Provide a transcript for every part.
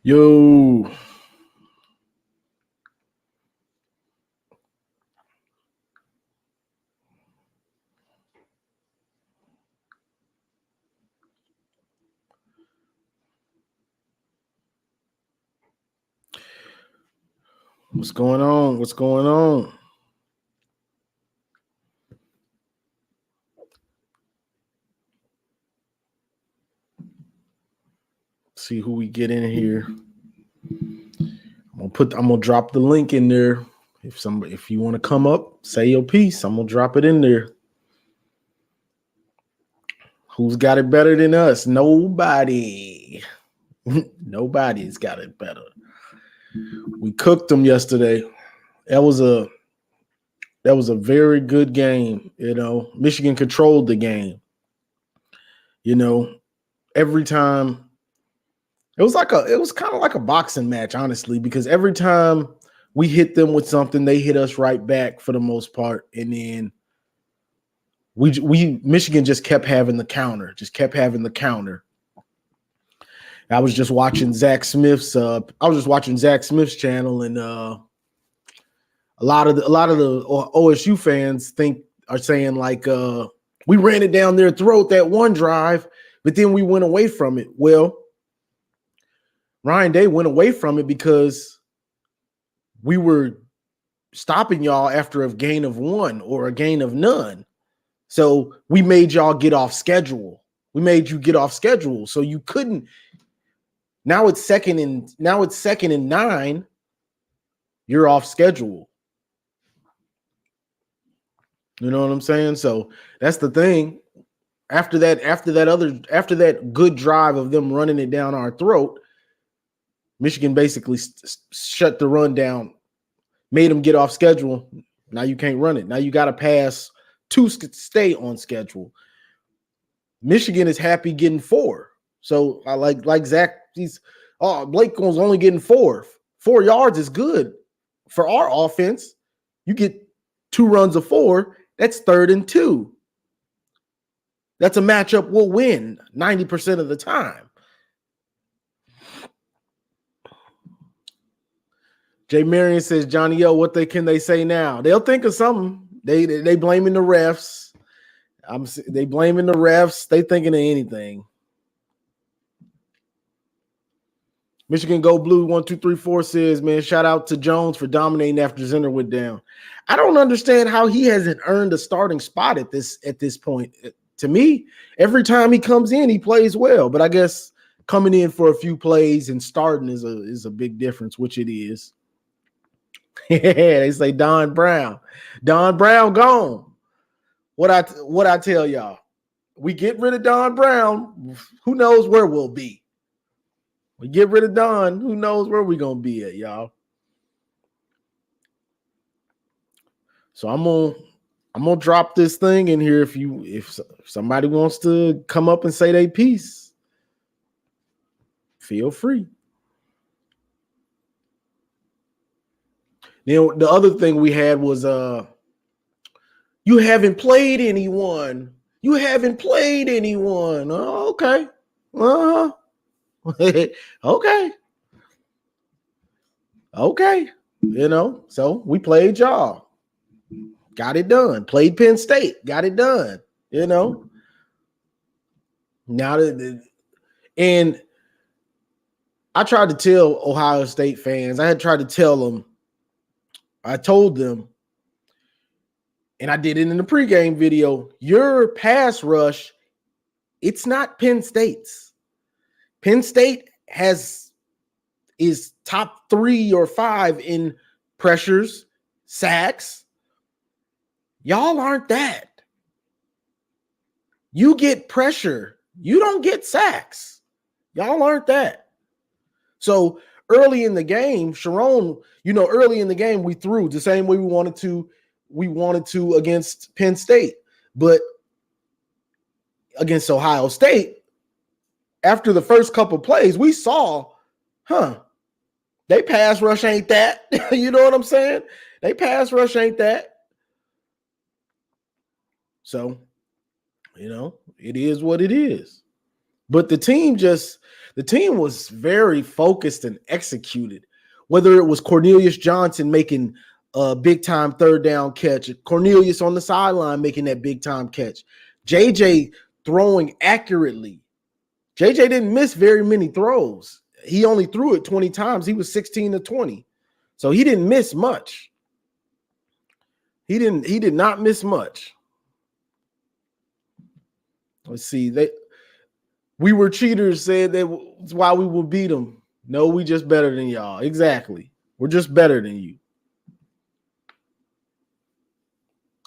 Yo, what's going on? What's going on? See who we get in here. I'm gonna drop the link in there. If you want to come up, say your piece. I'm gonna drop it in there. Who's got it better than us? Nobody. Nobody's got it better. We cooked them yesterday. That was a very good game. Michigan controlled the game. Every time it was kind of like a boxing match, honestly, because every time we hit them with something, they hit us right back for the most part, and then Michigan just kept having the counter. I was just watching Zach Smith's channel, and a lot of the OSU fans are saying like we ran it down their throat that one drive, but then we went away from it. Well, Ryan Day went away from it because we were stopping y'all after a gain of one or a gain of none. So we made y'all get off schedule. We made you get off schedule. So you couldn't. Now it's second and 9. You're off schedule. You know what I'm saying? So that's the thing. After that good drive of them running it down our throat, Michigan basically shut the run down, made them get off schedule. Now you can't run it. Now you got to pass to stay on schedule. Michigan is happy getting 4. So I like Zach. Blake was only getting 4. 4 yards is good for our offense. You get 2 runs of 4. That's 3rd and 2. That's a matchup we'll win 90% of the time. Jay Marion says, Johnny O, what can they say now? They'll think of something. They blaming the refs. They blaming the refs. They thinking of anything. Michigan Go Blue 1234 says, man, shout out to Jones for dominating after Zinner went down. I don't understand how he hasn't earned a starting spot at this point. To me, every time he comes in, he plays well. But I guess coming in for a few plays and starting is a big difference, which it is. They say Don Brown. Don Brown gone. What I tell y'all, we get rid of Don Brown, who knows where we'll be. We get rid of Don, who knows where we're gonna be at, y'all. So I'm gonna drop this thing in here if somebody wants to come up and say their piece, feel free. Then the other thing we had was you haven't played anyone. You haven't played anyone. Oh, okay. Okay. Okay. So we played y'all. Got it done. Played Penn State. Got it done. Now and I tried to tell Ohio State fans, I told them, and I did it in the pregame video, your pass rush, it's not Penn State's. Penn State is top 3 or 5 in pressures, sacks. Y'all aren't that. You get pressure. You don't get sacks. Y'all aren't that. So early in the game, Sharon, early in the game, we threw the same way we wanted to against Penn State. But against Ohio State, after the first couple plays, we saw, they pass rush ain't that. You know what I'm saying? They pass rush ain't that. So, it is what it is. But the team The team was very focused and executed. Whether it was Cornelius Johnson making a big time third down catch, Cornelius on the sideline making that big time catch, JJ throwing accurately. JJ didn't miss very many throws. He only threw it 20 times. He was 16 to 20. So he didn't miss much. He did not miss much. Let's see. We were cheaters, said that's why we will beat them. No, we just better than y'all. Exactly. We're just better than you.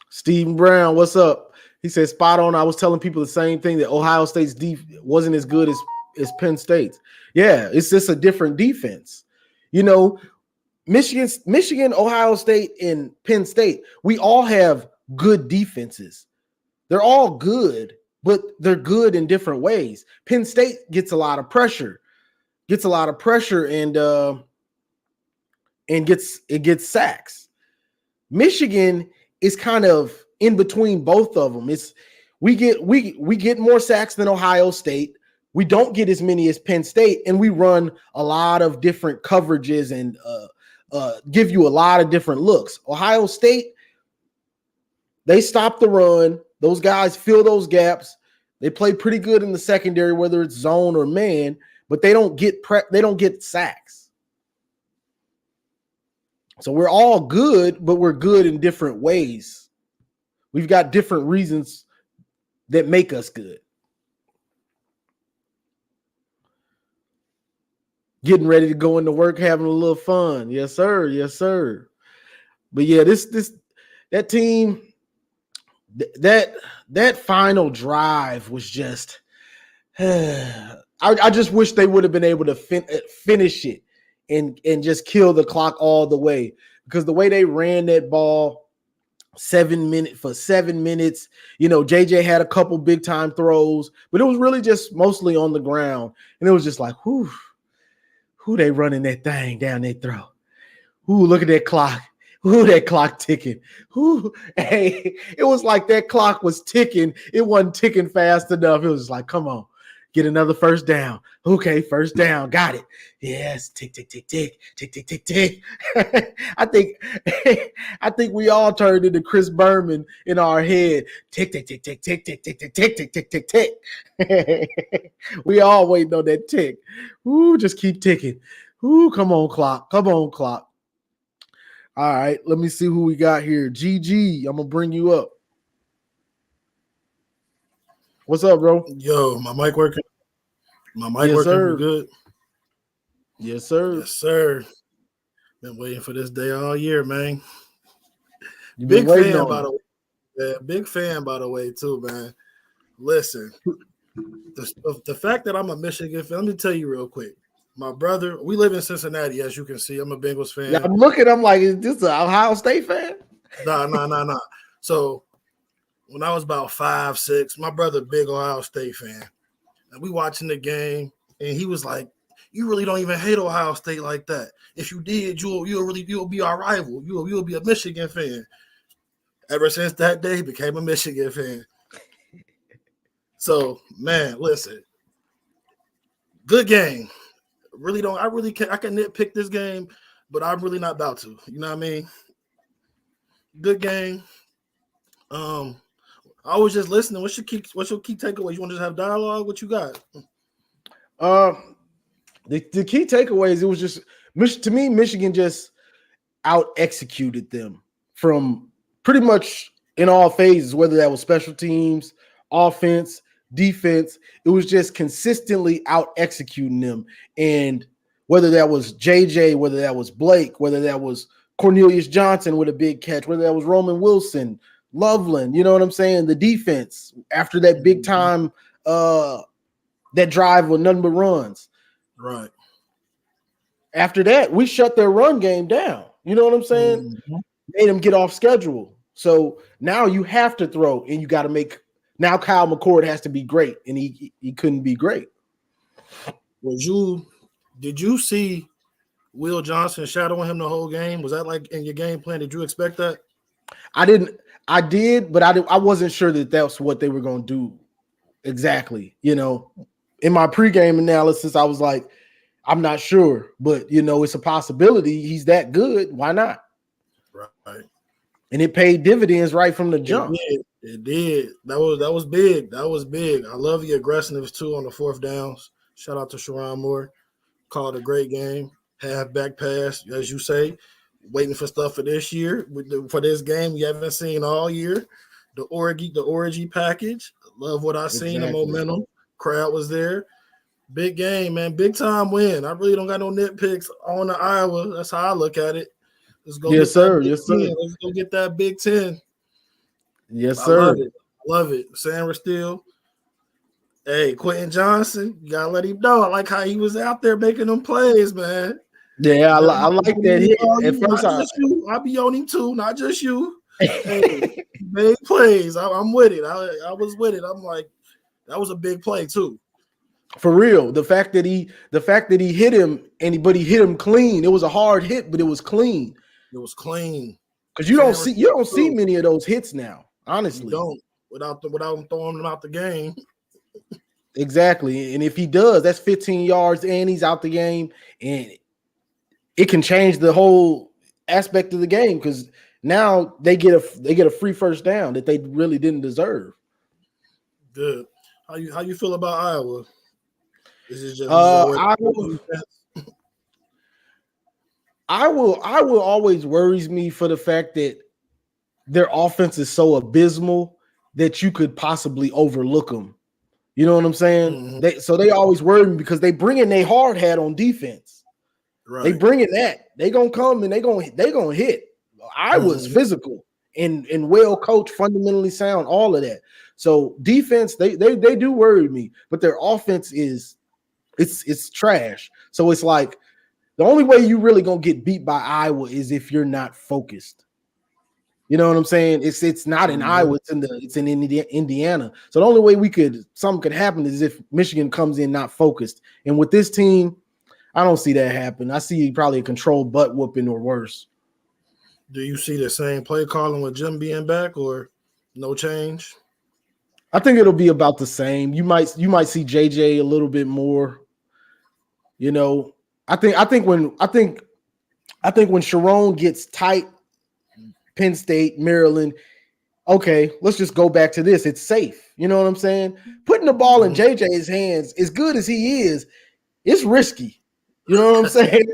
Stephen Brown, what's up? He said, spot on. I was telling people the same thing, that Ohio State's defense wasn't as good as Penn State's. Yeah, it's just a different defense. You know, Michigan, Ohio State, and Penn State, we all have good defenses. They're all good, but they're good in different ways. Penn State gets a lot of pressure, and gets sacks. Michigan is kind of in between both of them. We get more sacks than Ohio State. We don't get as many as Penn State, and we run a lot of different coverages and give you a lot of different looks. Ohio State, they stop the run. Those guys fill those gaps. They play pretty good in the secondary, whether it's zone or man, but they don't get sacks. So we're all good, but we're good in different ways. We've got different reasons that make us good. Getting ready to go into work, having a little fun. Yes, sir. Yes, sir. But yeah, that team, that final drive was just, I just wish they would have been able to finish it and just kill the clock all the way, because the way they ran that ball 7 minutes, you know, JJ had a couple big time throws, but it was really just mostly on the ground. And it was just like, who they running that thing down their throat. Look at that clock. That clock ticking. Hey, it was like that clock was ticking. It wasn't ticking fast enough. It was like, come on, get another first down. Okay, first down. Got it. Yes, tick, tick, tick, tick, tick, tick, tick, tick. I think we all turned into Chris Berman in our head. Tick, tick, tick, tick, tick, tick, tick, tick, tick, tick, tick, tick, tick. We all waiting on that tick. Just keep ticking. Come on, clock. Come on, clock. All right, let me see who we got here. GG, I'm gonna bring you up. What's up, bro? Yo, my mic working? My mic working sir. Good? Yes, sir. Yes, sir. Been waiting for this day all year, man. Big fan, by the way. Yeah, big fan, by the way, too, man. Listen, the fact that I'm a Michigan fan, let me tell you real quick. My brother, we live in Cincinnati, as you can see. I'm a Bengals fan. Yeah, I'm like, is this an Ohio State fan? Nah. So when I was about 5, 6, my brother, big Ohio State fan. And we watching the game, and he was like, you really don't even hate Ohio State like that. If you did, you'll be our rival. You'll be a Michigan fan. Ever since that day, he became a Michigan fan. So, man, listen. Good game. I can nitpick this game, but I'm really not about to. You know what I mean? Good game. I was just listening. What's your key takeaways? You want to just have dialogue? What you got? The key takeaways, it was just, to me, Michigan just out executed them from pretty much in all phases, whether that was special teams, offense, defense. It was just consistently out executing them. And whether that was JJ, whether that was Blake, whether that was Cornelius Johnson with a big catch, whether that was Roman Wilson, Loveland, you know what I'm saying? The defense after that big time, that drive with nothing but runs. Right. After that, we shut their run game down. You know what I'm saying? Mm-hmm. Made them get off schedule. So now you have to throw, and you got to make. Now Kyle McCord has to be great, and he couldn't be great. Did you see Will Johnson shadowing him the whole game? Was that like in your game plan? Did you expect that? I didn't. I did, but I wasn't sure that that's what they were going to do exactly. You know, in my pregame analysis, I was like, I'm not sure, but it's a possibility. He's that good. Why not? Right. And it paid dividends right from the jump. It did. That was big. That was big. I love the aggressiveness too on the fourth downs. Shout out to Sharon Moore. Called a great game. Halfback pass, as you say. Waiting for stuff for this year. For this game, we haven't seen all year. The Orji package. Love what I seen. The momentum. Crowd was there. Big game, man. Big time win. I really don't got no nitpicks on the Iowa. That's how I look at it. Let's go Yes, sir. Yes, sir. Let's go get that Big Ten. Yes, sir. I love it. Sandra Steele. Hey, Quentin Johnson, you gotta let him know. I like how he was out there making them plays, man. Yeah, I like that hit. At first, I'll be on him too, not just you. Hey, big plays. I'm with it. I was with it. I'm like, that was a big play too. For real, the fact that he hit him, but he hit him clean. It was a hard hit, but it was clean. It was clean. Because you don't see many of those hits now. Honestly, you don't without him throwing them out the game. Exactly, and if he does, that's 15 yards, and he's out the game, and it can change the whole aspect of the game because now they get a free first down that they really didn't deserve. Good. How you feel about Iowa? Is it just Iowa always worries me for the fact that their offense is so abysmal that you could possibly overlook them. You know what I'm saying? Mm-hmm. They always worry me because they bring in their hard hat on defense. Right. They bring in that. They gonna come and they gonna hit. Iowa's physical and well coached, fundamentally sound, all of that. So defense, they do worry me, but their offense is it's trash. So it's like the only way you really gonna get beat by Iowa is if you're not focused. You know what I'm saying? It's not in Iowa, it's in Indiana. So the only way something could happen is if Michigan comes in not focused. And with this team, I don't see that happen. I see probably a controlled butt whooping or worse. Do you see the same play calling with Jim being back or no change? I think it'll be about the same. You might see JJ a little bit more. I think when Sharon gets tight, Penn State, Maryland, okay, let's just go back to this. It's safe. You know what I'm saying? Putting the ball in JJ's hands, as good as he is, it's risky. You know what I'm saying?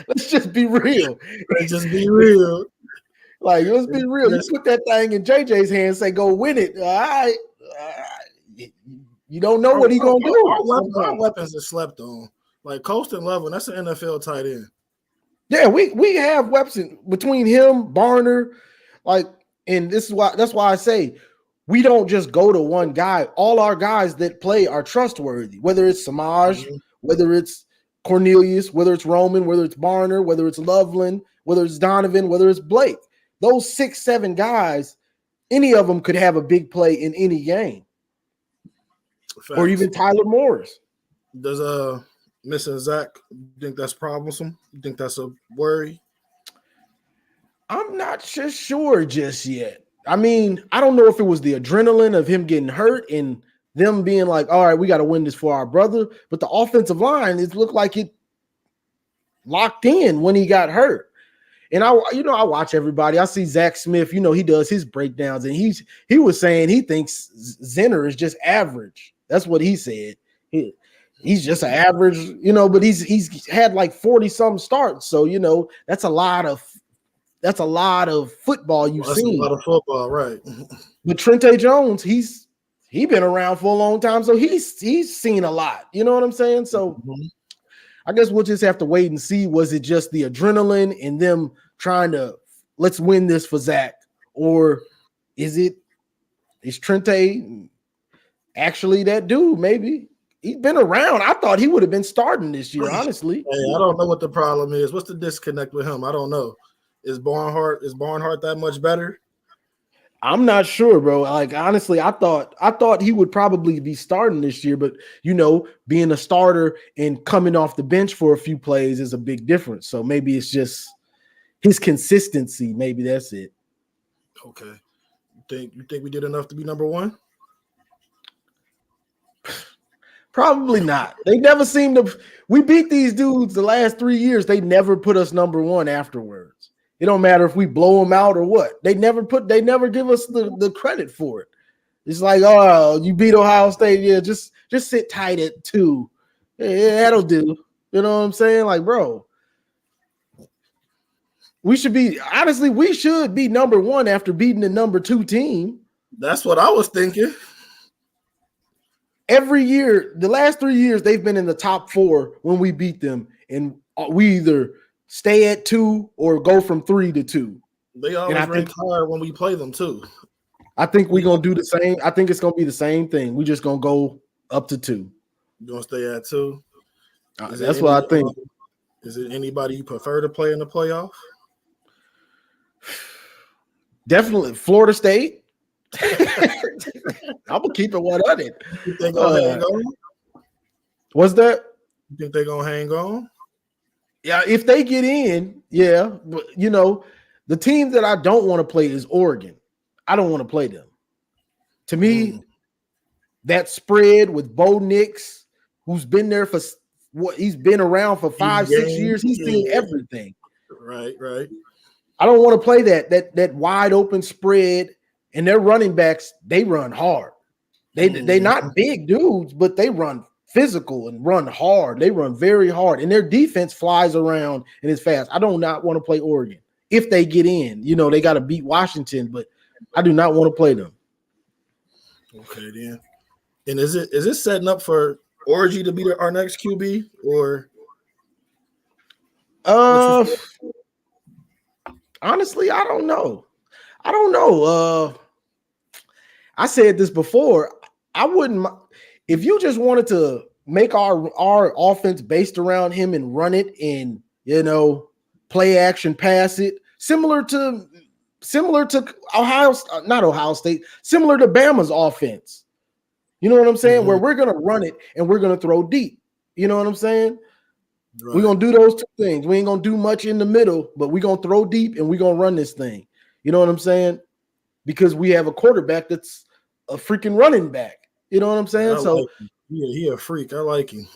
Let's just be real. Let's be real. You put that thing in JJ's hands, say, go win it. All right. You don't know what he's going to do. Our weapons are slept on. Like Colston Loveland, that's an NFL tight end. Yeah, we have weapons between him, Barner, and that's why I say we don't just go to one guy. All our guys that play are trustworthy, whether it's Samaj, whether it's Cornelius, whether it's Roman, whether it's Barner, whether it's Loveland, whether it's Donovan, whether it's Blake. Those 6-7 guys, any of them could have a big play in any game. Facts. Or even Tyler Morris. Does missing Zach, you think that's troublesome? You think that's a worry? I'm not sure just yet. I mean, I don't know if it was the adrenaline of him getting hurt and them being like, all right, we got to win this for our brother. But the offensive line, it looked like it locked in when he got hurt. And I watch everybody. I see Zach Smith, he does his breakdowns, and he was saying he thinks Zinner is just average. That's what he said. He's just an average, but he's had like 40-some starts. So, that's a lot of football you've seen. A lot of football, right. But Trente Jones, he's been around for a long time, so he's seen a lot. You know what I'm saying? So I guess we'll just have to wait and see. Was it just the adrenaline and them trying to let's win this for Zach, or is Trente actually that dude? Maybe he's been around. I thought he would have been starting this year, honestly. Hey, I don't know what the problem is. What's the disconnect with him? I don't know. Is Barnhart that much better? I'm not sure, bro. Like, honestly, I thought he would probably be starting this year, but being a starter and coming off the bench for a few plays is a big difference. So maybe it's just his consistency. Maybe that's it. Okay. You think we did enough to be number one? Probably not. They never seem to. We beat these dudes the last 3 years. They never put us number one afterwards. It don't matter if we blow them out or what. They never give us the credit for it. It's like, oh, you beat Ohio State. Yeah, just sit tight at 2. Yeah, that'll do. You know what I'm saying? Like, bro, we should be number one after beating the number 2 team. That's what I was thinking. Every year, the last 3 years, they've been in the top 4 when we beat them, and we either stay at 2 or go from 3 to 2. They always rank higher when we play them too. I think we're gonna do the same. I think it's gonna be the same thing. We're just gonna go up to 2. You gonna stay at 2? That's what I think. Is it anybody you prefer to play in the playoff? Definitely Florida State. I'm gonna keep it 100. You think gonna hang on? What's that? You think they're gonna hang on? Yeah, if they get in, yeah. But the team that I don't want to play is Oregon. I don't want to play them. To me, that spread with Bo Nix, who's been there for he's been around for 5-6 years. He's seen everything. Right. I don't want to play that wide open spread. And their running backs, they run hard. They not big dudes, but they run physical and run hard. They run very hard. And their defense flies around and is fast. I do not want to play Oregon. If they get in, they got to beat Washington, but I do not want to play them. Okay, then. And is it setting up for Orji to be our next QB or? Honestly, I don't know. I said this before. I wouldn't if you just wanted to make our offense based around him and run it and play action, pass it, similar to similar to not Ohio State, similar to Bama's offense. You know what I'm saying? Mm-hmm. Where we're going to run it and we're going to throw deep. You know what I'm saying? Right. We're going to do those two things. We ain't going to do much in the middle, but we're going to throw deep and we're going to run this thing. You know what I'm saying? Because we have a quarterback that's a freaking running back. You know what I'm saying? He a freak. I like him.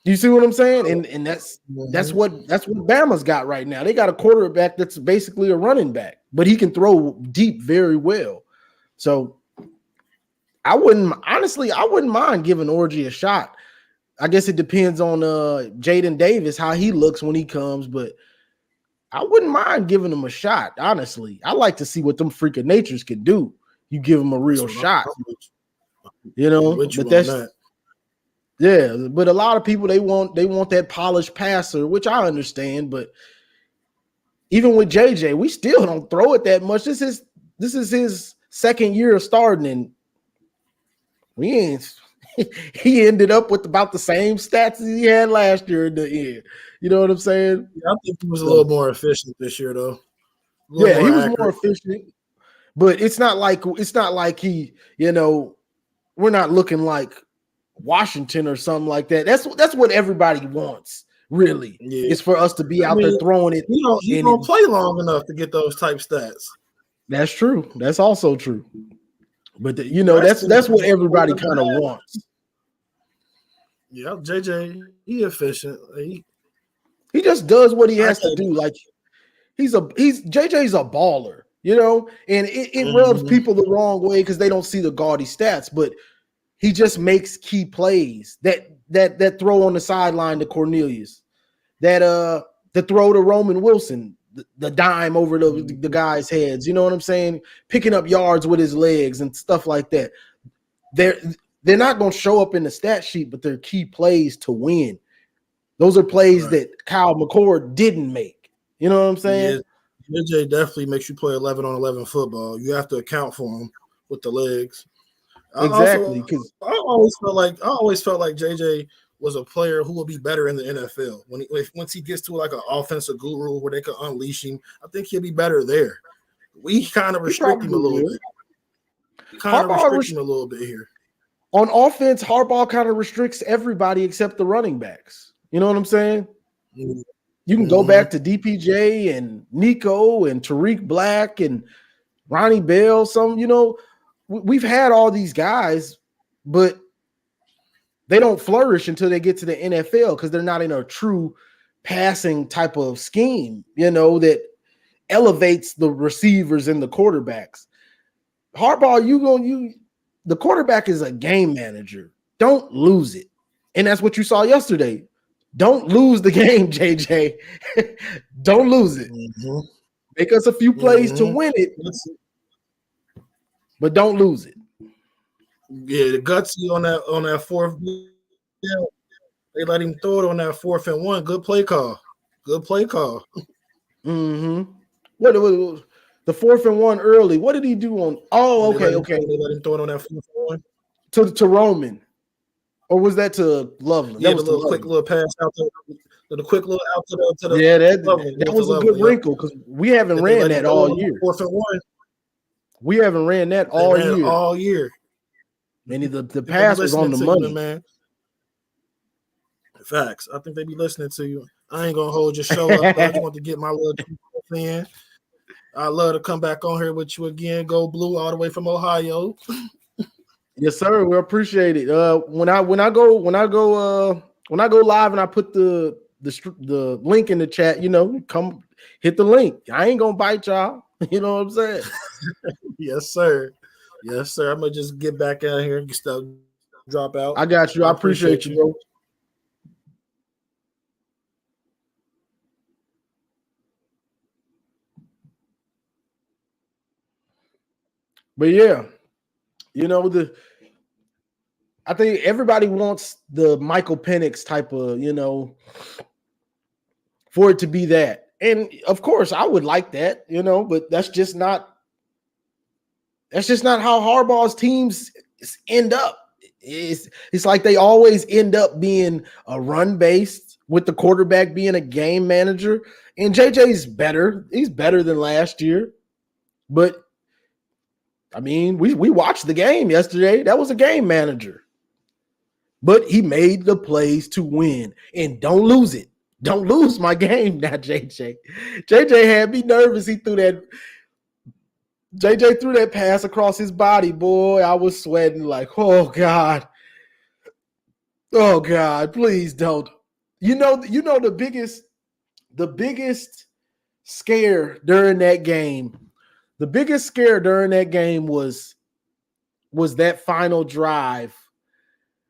You see what I'm saying? And that's what Bama's got right now. They got a quarterback that's basically a running back, but he can throw deep very well. So I wouldn't mind giving Orji a shot. I guess it depends on Jaden Davis, how he looks when he comes, but I wouldn't mind giving him a shot, honestly. I like to see what them freaking natures can do. You give them a real shot. Yeah, but a lot of people they want that polished passer, which I understand, but even with JJ, we still don't throw it that much. This is his second year of starting, and he ended up with about the same stats as he had last year in the end. You know what I'm saying? Yeah, I think he was a little more efficient this year, though. Yeah, he was more efficient, but it's not like he, we're not looking like Washington or something like that. That's what everybody wants, really. Yeah. It's for us to be out there throwing it. You don't play long enough to get those type stats. That's true. That's also true. But that's what everybody kind of wants. Yeah, JJ, he efficient. He just does what he has to do. Like JJ's a baller, and it rubs people the wrong way because they don't see the gaudy stats, but he just makes key plays. That throw on the sideline to Cornelius, the throw to Roman Wilson, the dime over the guys' heads. You know what I'm saying? Picking up yards with his legs and stuff like that. They're not going to show up in the stat sheet, but they're key plays to win. Those are plays that Kyle McCord didn't make. You know what I'm saying? Yeah, JJ definitely makes you play 11-on-11 football. You have to account for him with the legs. Exactly. Because I always felt like JJ was a player who will be better in the NFL. Once he gets to like an offensive guru where they can unleash him, I think he'll be better there. We kind of restrict him a little bit. Him a little bit here. On offense, Harbaugh kind of restricts everybody except the running backs. You know what I'm saying? Mm-hmm. You can go back to DPJ and Nico and Tariq Black and Ronnie Bell. We've had all these guys, but they don't flourish until they get to the NFL because they're not in a true passing type of scheme, that elevates the receivers and the quarterbacks. Harbaugh, the quarterback is a game manager. Don't lose it. And that's what you saw yesterday. Don't lose the game, JJ. Don't lose it. Mm-hmm. Make us a few plays to win it, but don't lose it. Yeah, the gutsy on that fourth. Yeah, they let him throw it on that 4th and 1. Good play call. Good play call. Mm-hmm. What the 4th and 1 early? What did he do on? Oh, okay. They let him throw it on that 4th and 1 to Roman, or was that to Loveland? Yeah, that was the little quick little pass out to the quick little out to the. Yeah, that Loveland, was a good wrinkle because we haven't ran that all year. 4th and 1. We haven't ran that all year. All year. And the pass was on the money, man. Facts. I think they be listening to you. I ain't gonna hold your show up. I just want to get my little in. I love to come back on here with you again. Go Blue all the way from Ohio. Yes, sir. We appreciate it. When I go live and I put the link in the chat, come hit the link. I ain't gonna bite y'all. You know what I'm saying? Yes, sir. Yes, sir. I'm gonna just get back out here and stuff drop out. I got you. I appreciate you, bro. But yeah, I think everybody wants the Michael Penix type of, for it to be that. And of course, I would like that, but that's just not how Harbaugh's teams end up. It's like they always end up being a run based with the quarterback being a game manager. And JJ's better. He's better than last year. But I mean, we watched the game yesterday. That was a game manager. But he made the plays to win. And don't lose it. Don't lose my game now, JJ. JJ had me nervous. JJ threw that pass across his body, boy. I was sweating like, oh God. Oh God, please don't. The biggest scare during that game. The biggest scare during that game was that final drive.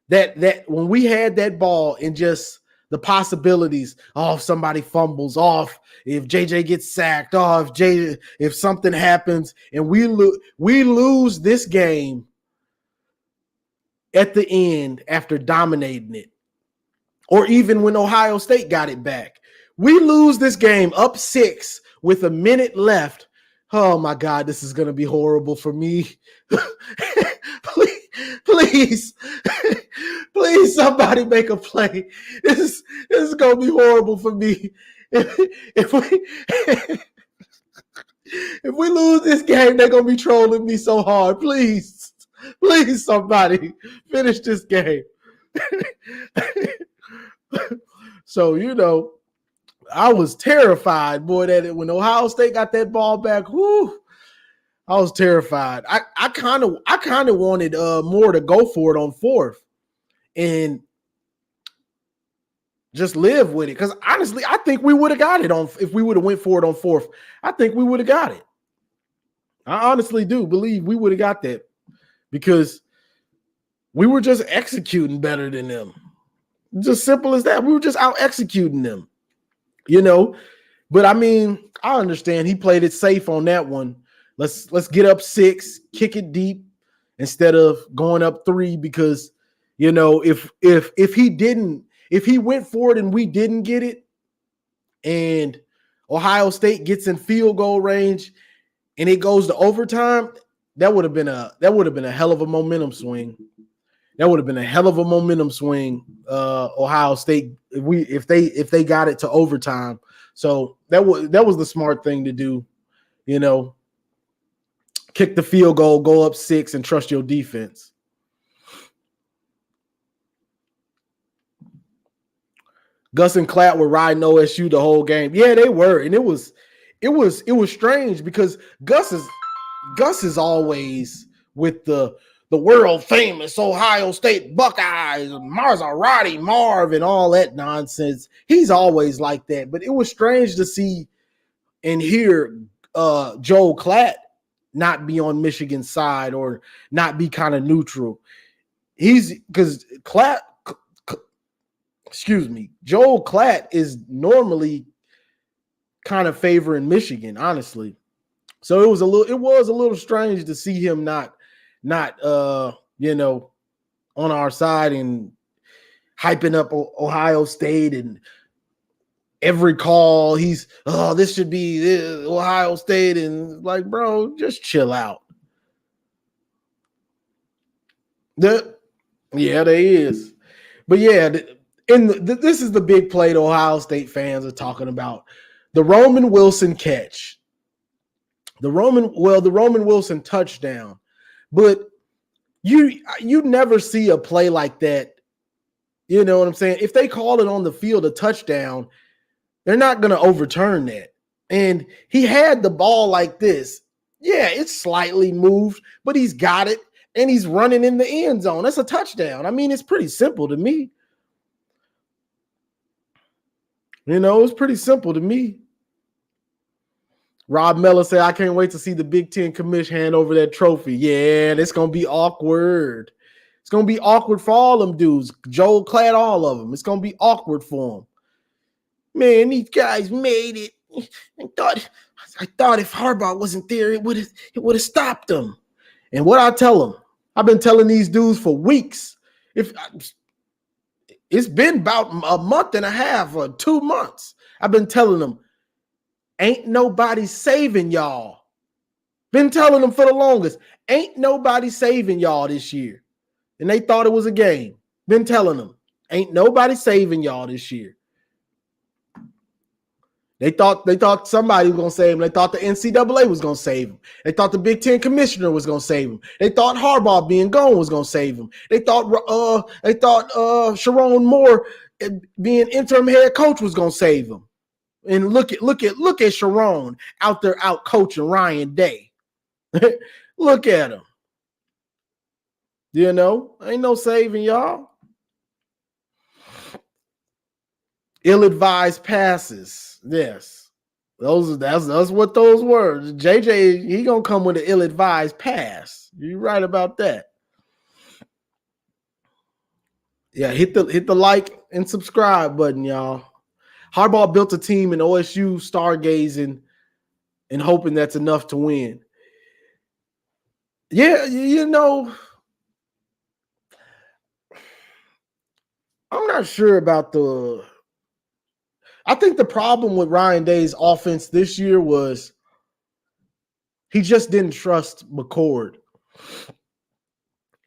That when we had that ball and just the possibilities, if somebody fumbles, if JJ gets sacked, if something happens and we lose this game at the end after dominating it, or even when Ohio State got it back, we lose this game up 6 with a minute left. Oh my God, this is going to be horrible for me. Please, somebody make a play. This is going to be horrible for me. If we lose this game, they're going to be trolling me so hard. Please, somebody finish this game. So, I was terrified, boy, that when Ohio State got that ball back, whoo, I was terrified. I kind of wanted Moore to go for it on 4th and just live with it. Because honestly, I think we would have got it if we would have went for it on 4th. I think we would have got it. I honestly do believe we would have got that because we were just executing better than them. Just simple as that. We were just out executing them. But I mean, I understand he played it safe on that one. Let's get up 6, kick it deep instead of going up 3 because if he went for it and we didn't get it and Ohio State gets in field goal range and it goes to overtime, that would have been a hell of a momentum swing. That would have been a hell of a momentum swing, Ohio State, if they got it to overtime. So that was the smart thing to do, kick the field goal, go up 6, and trust your defense. Gus and Clatt were riding OSU the whole game. Yeah, they were, and it was strange because Gus is always with the the world famous Ohio State Buckeyes, Maserati Marv, and all that nonsense. He's always like that. But it was strange to see and hear Joel Klatt not be on Michigan's side or not be kind of neutral. He's because Klatt, Joel Klatt is normally kind of favoring Michigan, honestly. So it was a little strange to see him not on our side and hyping up Ohio State, and every call he's this should be Ohio State, and like, bro, just chill out. Yeah, there is. But yeah, this is the big play that Ohio State fans are talking about. The Roman Wilson catch. The Roman Wilson touchdown. But you never see a play like that. You know what I'm saying? If they call it on the field a touchdown, they're not going to overturn that. And he had the ball like this. Yeah, it's slightly moved, but he's got it, and he's running in the end zone. That's a touchdown. I mean, it's pretty simple to me. It's pretty simple to me. Rob Mellor said, I can't wait to see the Big Ten commission hand over that trophy. Yeah, it's going to be awkward. It's going to be awkward for all them dudes. Joel Klatt, all of them. It's going to be awkward for them. Man, these guys made it. I thought if Harbaugh wasn't there, it would have stopped them. And what I tell them, I've been telling these dudes for weeks. It's been about a month and a half or 2 months. I've been telling them, ain't nobody saving y'all. Been telling them for the longest, ain't nobody saving y'all this year. And they thought it was a game. Been telling them, ain't nobody saving y'all this year. They thought somebody was going to save him. They thought the NCAA was going to save him. They thought the Big Ten commissioner was going to save him. They thought Harbaugh being gone was going to save him. They thought Sharon Moore being interim head coach was going to save him. And look at Sharon out there out coaching Ryan Day. Look at him. Ain't no saving y'all. Ill-advised passes. Yes. That's what those were. JJ, he gonna come with an ill-advised pass. You're right about that. Yeah, hit the like and subscribe button, y'all. Harbaugh built a team in OSU stargazing and hoping that's enough to win. Yeah, I'm not sure about I think the problem with Ryan Day's offense this year was he just didn't trust McCord.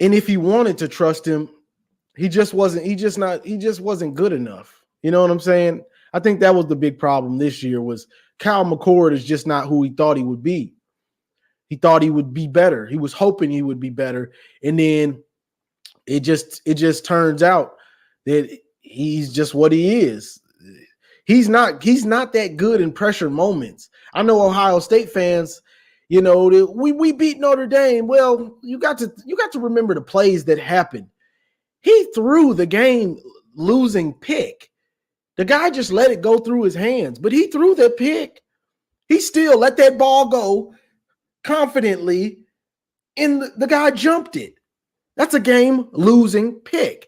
And if he wanted to trust him, he just wasn't good enough. You know what I'm saying? I think that was the big problem this year was Kyle McCord is just not who he thought he would be. He thought he would be better. He was hoping he would be better. And then it just turns out that he's just what he is. He's not that good in pressure moments. I know Ohio State fans, we beat Notre Dame. Well, you got to remember the plays that happened. He threw the game losing pick. The guy just let it go through his hands, but he threw that pick. He still let that ball go confidently, and the guy jumped it. That's a game losing pick.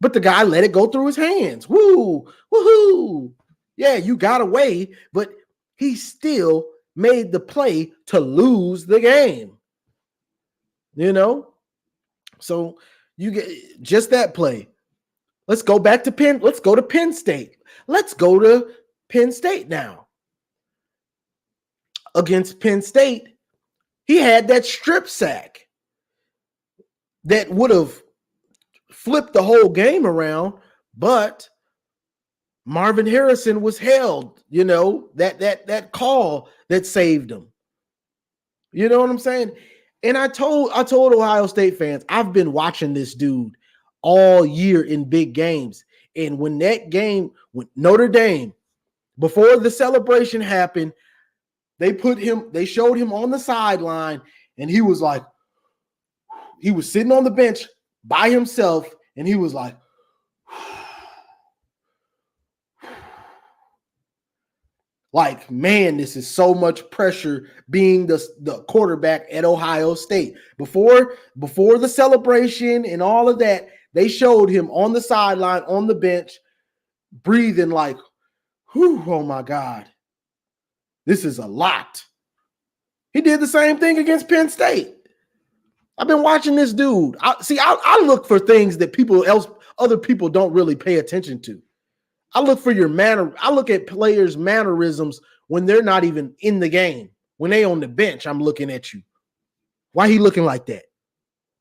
But the guy let it go through his hands. Woo, woohoo. Yeah, you got away, but he still made the play to lose the game. So you get just that play. Let's go back to Penn. Let's go to Penn State. Let's go to Penn State now. Against Penn State, he had that strip sack that would have flipped the whole game around, but Marvin Harrison was held, that call that saved him. You know what I'm saying? And I told Ohio State fans, I've been watching this dude all year in big games. And when that game with Notre Dame, before the celebration happened, they showed him on the sideline, and he was like, he was sitting on the bench by himself, and he was like, man, this is so much pressure being the quarterback at Ohio State. Before the celebration and all of that, they showed him on the sideline, on the bench, breathing like, whew, oh my God, this is a lot. He did the same thing against Penn State. I've been watching this dude. I look for things that other people don't really pay attention to. I look for your manner. I look at players' mannerisms when they're not even in the game. When they on the bench, I'm looking at you. Why he looking like that?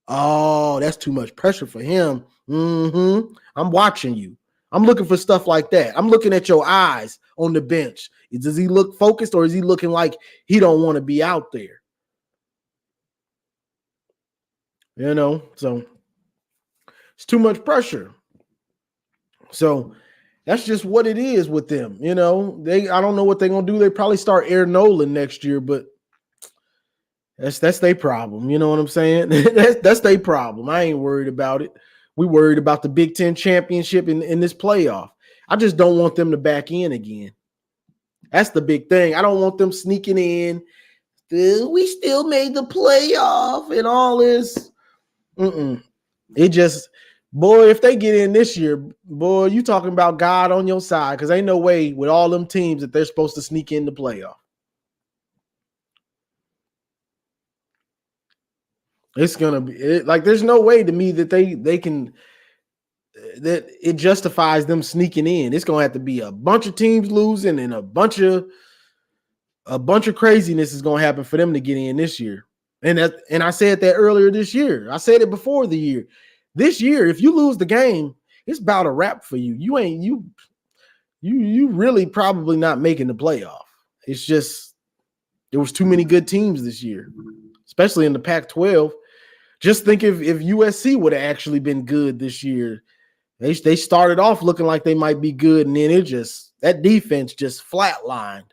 Oh, that's too much pressure for him. I'm watching you. I'm looking for stuff like that. I'm looking at your eyes on the bench. Does he look focused, or is he looking like he don't want to be out there? So it's too much pressure. So that's just what it is with them. I don't know what they're gonna do. They probably start Air Nolan next year, but that's their problem. You know what I'm saying? that's their problem. I ain't worried about it. We worried about the Big Ten championship in this playoff. I just don't want them to back in again. That's the big thing. I don't want them sneaking in. We still made the playoff and all this. It just, boy, if they get in this year, boy, you talking about God on your side, because ain't no way with all them teams that they're supposed to sneak in the playoff. It's gonna be like there's no way to me that they can, that it justifies them sneaking in. It's gonna have to be a bunch of teams losing and a bunch of craziness is gonna happen for them to get in this year. And I said that earlier this year. I said it before the year. This year, if you lose the game, it's about a wrap for you. You really probably not making the playoff. It's just there was too many good teams this year, especially in the Pac-12. Just think if USC would have actually been good this year. They started off looking like they might be good, and then that defense just flatlined.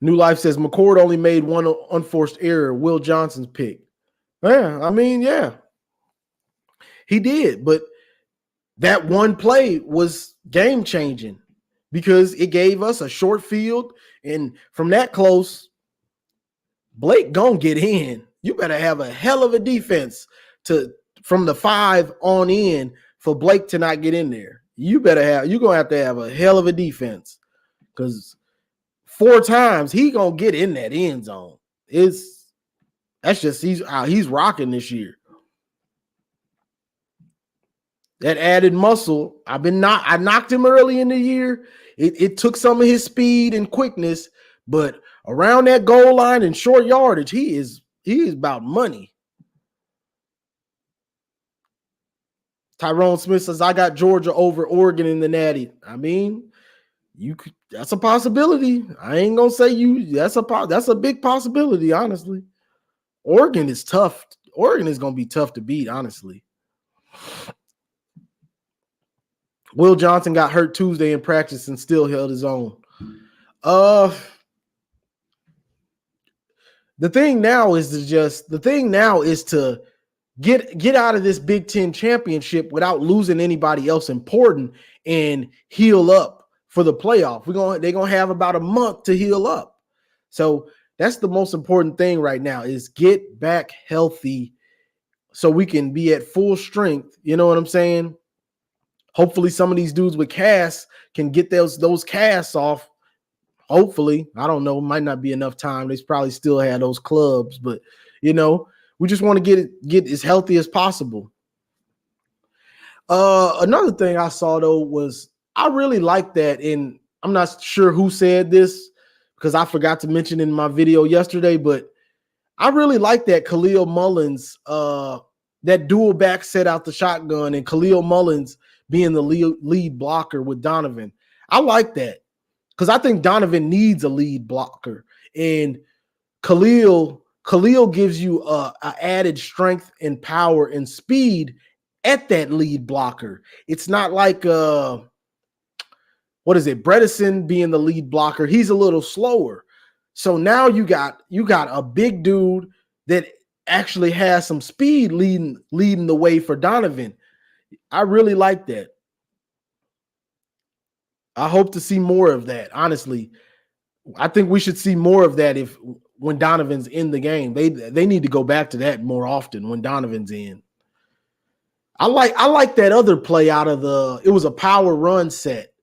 New Life says McCord only made one unforced error, Will Johnson's pick. Yeah, he did, but that one play was game changing because it gave us a short field, and from that close, Blake gonna get in. You better have a hell of a defense from the 5 on in for Blake to not get in there. You're gonna have to have a hell of a defense, because 4 times he gonna get in that end zone. He's rocking this year. That added muscle. I knocked him early in the year. It took some of his speed and quickness, but around that goal line and short yardage, he is about money. Tyrone Smith says, I got Georgia over Oregon in the Natty. That's a possibility. I ain't gonna say that's a big possibility, honestly. Oregon is tough. Oregon is gonna be tough to beat, honestly. Will Johnson got hurt Tuesday in practice and still held his own. The thing now is to get out of this Big Ten championship without losing anybody else important and heal up for the playoff. They're gonna have about a month to heal up. So that's the most important thing right now, is get back healthy so we can be at full strength. You know what I'm saying? Hopefully some of these dudes with casts can get those casts off. Hopefully. I don't know. Might not be enough time. They probably still have those clubs, but we just want to get as healthy as possible. Another thing I saw though was I really like that, and I'm not sure who said this because I forgot to mention in my video yesterday, but I really like that Khalil Mullins, that dual back set out the shotgun and Khalil Mullins being the lead blocker with Donovan. I like that because I think Donovan needs a lead blocker, and Khalil gives you a added strength and power and speed at that lead blocker. It's not like Bredesen being the lead blocker. He's a little slower. So now you got a big dude that actually has some speed leading the way for Donovan. I really like that. I hope to see more of that. Honestly, I think we should see more of that when Donovan's in the game. They need to go back to that more often when Donovan's in. I like that other play out of it was a power run set.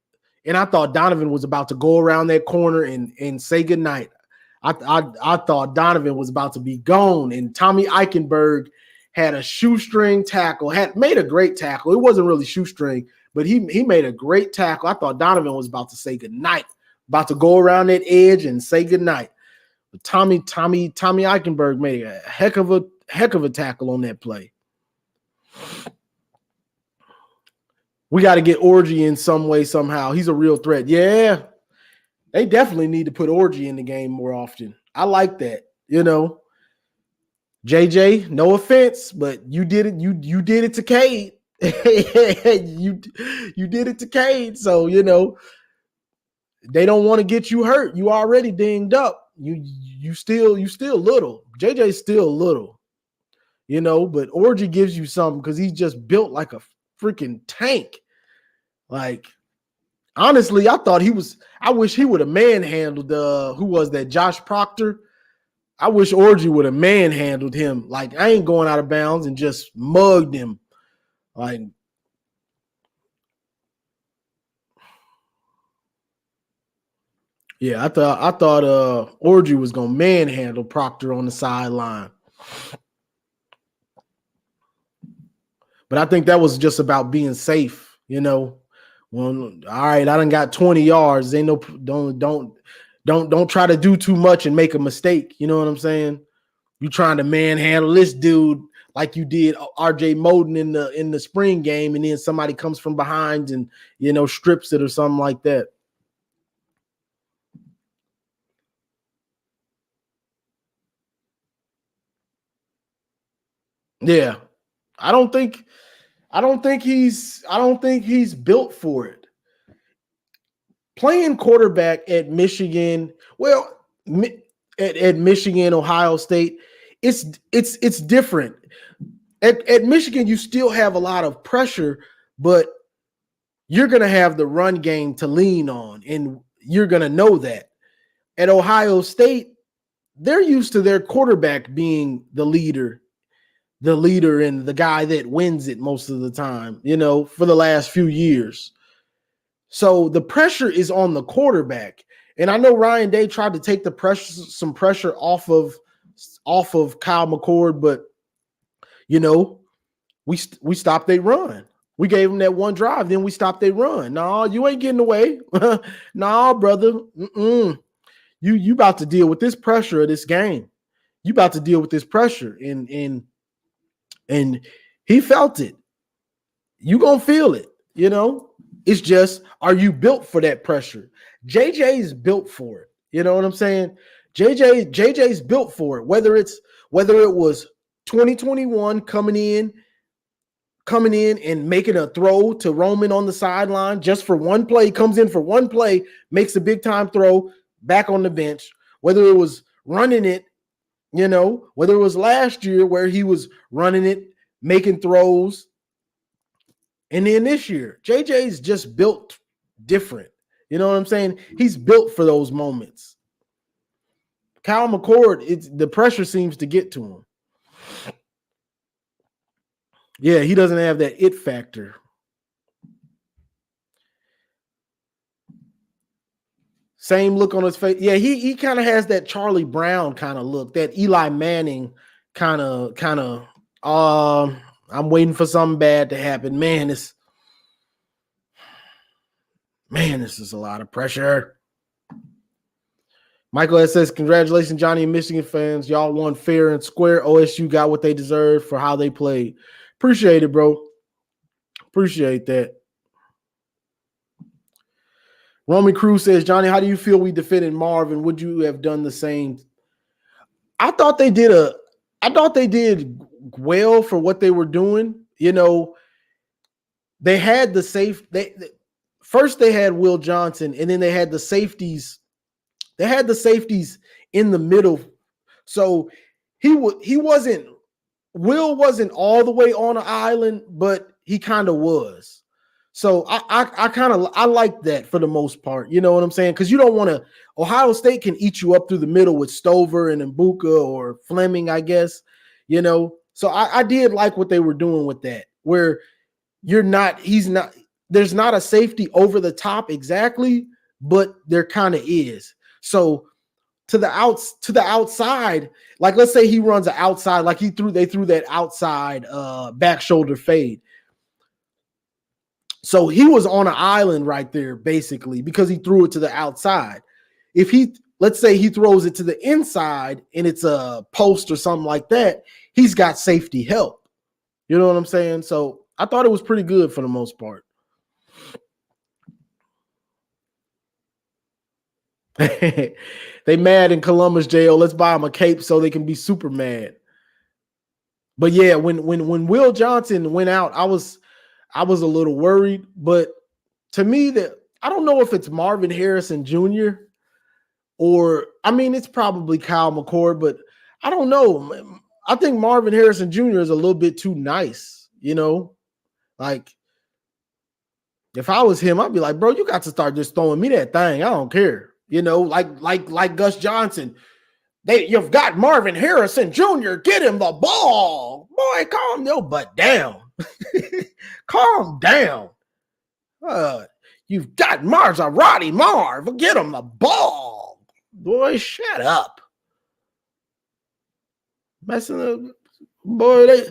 And I thought Donovan was about to go around that corner and say goodnight. I thought Donovan was about to be gone, and Tommy Eichenberg had a shoestring tackle, had made a great tackle. It wasn't really shoestring, but he made a great tackle. I thought Donovan was about to say goodnight, about to go around that edge and say goodnight. But Tommy Eichenberg made a heck of a tackle on that play. We got to get Orji in some way, somehow. He's a real threat. Yeah. They definitely need to put Orji in the game more often. I like that. JJ, no offense, but you did it. You did it to Cade. you did it to Cade. So, they don't want to get you hurt. You already dinged up. You still little. JJ's still little. But Orji gives you something because he's just built like a freaking tank. Like, honestly, I wish he would have manhandled who was that? Josh Proctor. I wish Orji would have manhandled him. Like, I ain't going out of bounds and just mugged him. Like, yeah, I thought Orji was gonna manhandle Proctor on the sideline. But I think that was just about being safe, Well, all right, I done got 20 yards. Ain't no don't try to do too much and make a mistake. You know what I'm saying? You trying to manhandle this dude like you did RJ Moden in the spring game, and then somebody comes from behind and strips it or something like that. Yeah. I don't think he's built for it. Playing quarterback at Michigan, at Michigan, Ohio State, it's different. At Michigan, you still have a lot of pressure, but you're going to have the run game to lean on, and you're going to know that. At Ohio State, they're used to their quarterback being the leader and the guy that wins it most of the time, for the last few years. So the pressure is on the quarterback. And I know Ryan Day tried to take some pressure off of Kyle McCord, but we stopped their run. We gave them that one drive, then we stopped their run. No, you ain't getting away. No, brother. You about to deal with this pressure of this game. You about to deal with this pressure, and he felt it. You gonna feel it, It's just, are you built for that pressure? JJ is built for it. You know what I'm saying? JJ's built for it. Whether it was 2021 coming in and making a throw to Roman on the sideline just for one play, comes in for one play, makes a big time throw, back on the bench. Whether it was running it, whether it was last year where he was running it, making throws. And then this year, JJ's just built different. You know what I'm saying? He's built for those moments. Kyle McCord, the pressure seems to get to him. Yeah, he doesn't have that it factor. Same look on his face. Yeah, he kind of has that Charlie Brown kind of look, that Eli Manning kind of. I'm waiting for something bad to happen. Man, this is a lot of pressure. Michael S. says, congratulations, Johnny and Michigan fans. Y'all won fair and square. OSU got what they deserved for how they played. Appreciate it, bro. Appreciate that. Roman Cruz says, Johnny, how do you feel we defended Marvin? Would you have done the same? I thought they did well for what they were doing. They had first they had Will Johnson, and then they had the safeties. They had the safeties in the middle. So Will wasn't all the way on an island, but he kind of was. So I like that for the most part. You know what I'm saying? Because you don't want to. Ohio State can eat you up through the middle with Stover and Mbuka or Fleming, I guess. You know, so I did like what they were doing with that, where he's not. There's not a safety over the top exactly, but there kind of is. So to the outside, like let's say he runs an outside, like they threw that outside back shoulder fade. So he was on an island right there, basically, because he threw it to the outside. Let's say he throws it to the inside and it's a post or something like that, he's got safety help. You know what I'm saying? So I thought it was pretty good for the most part. They mad in Columbus jail. Let's buy them a cape so they can be super mad. But yeah, when Will Johnson went out, I was a little worried. But to me, that I don't know if it's Marvin Harrison Jr. or it's probably Kyle McCord, but I don't know. I think Marvin Harrison Jr. is a little bit too nice, you know. Like if I was him, I'd be like, bro, you got to start just throwing me that thing. I don't care. You know, like Gus Johnson. You've got Marvin Harrison Jr. Get him the ball. Boy, calm your butt down. Calm down. You've got Maserati Marv. Get him the ball. Boy, shut up. Messing up. Boy,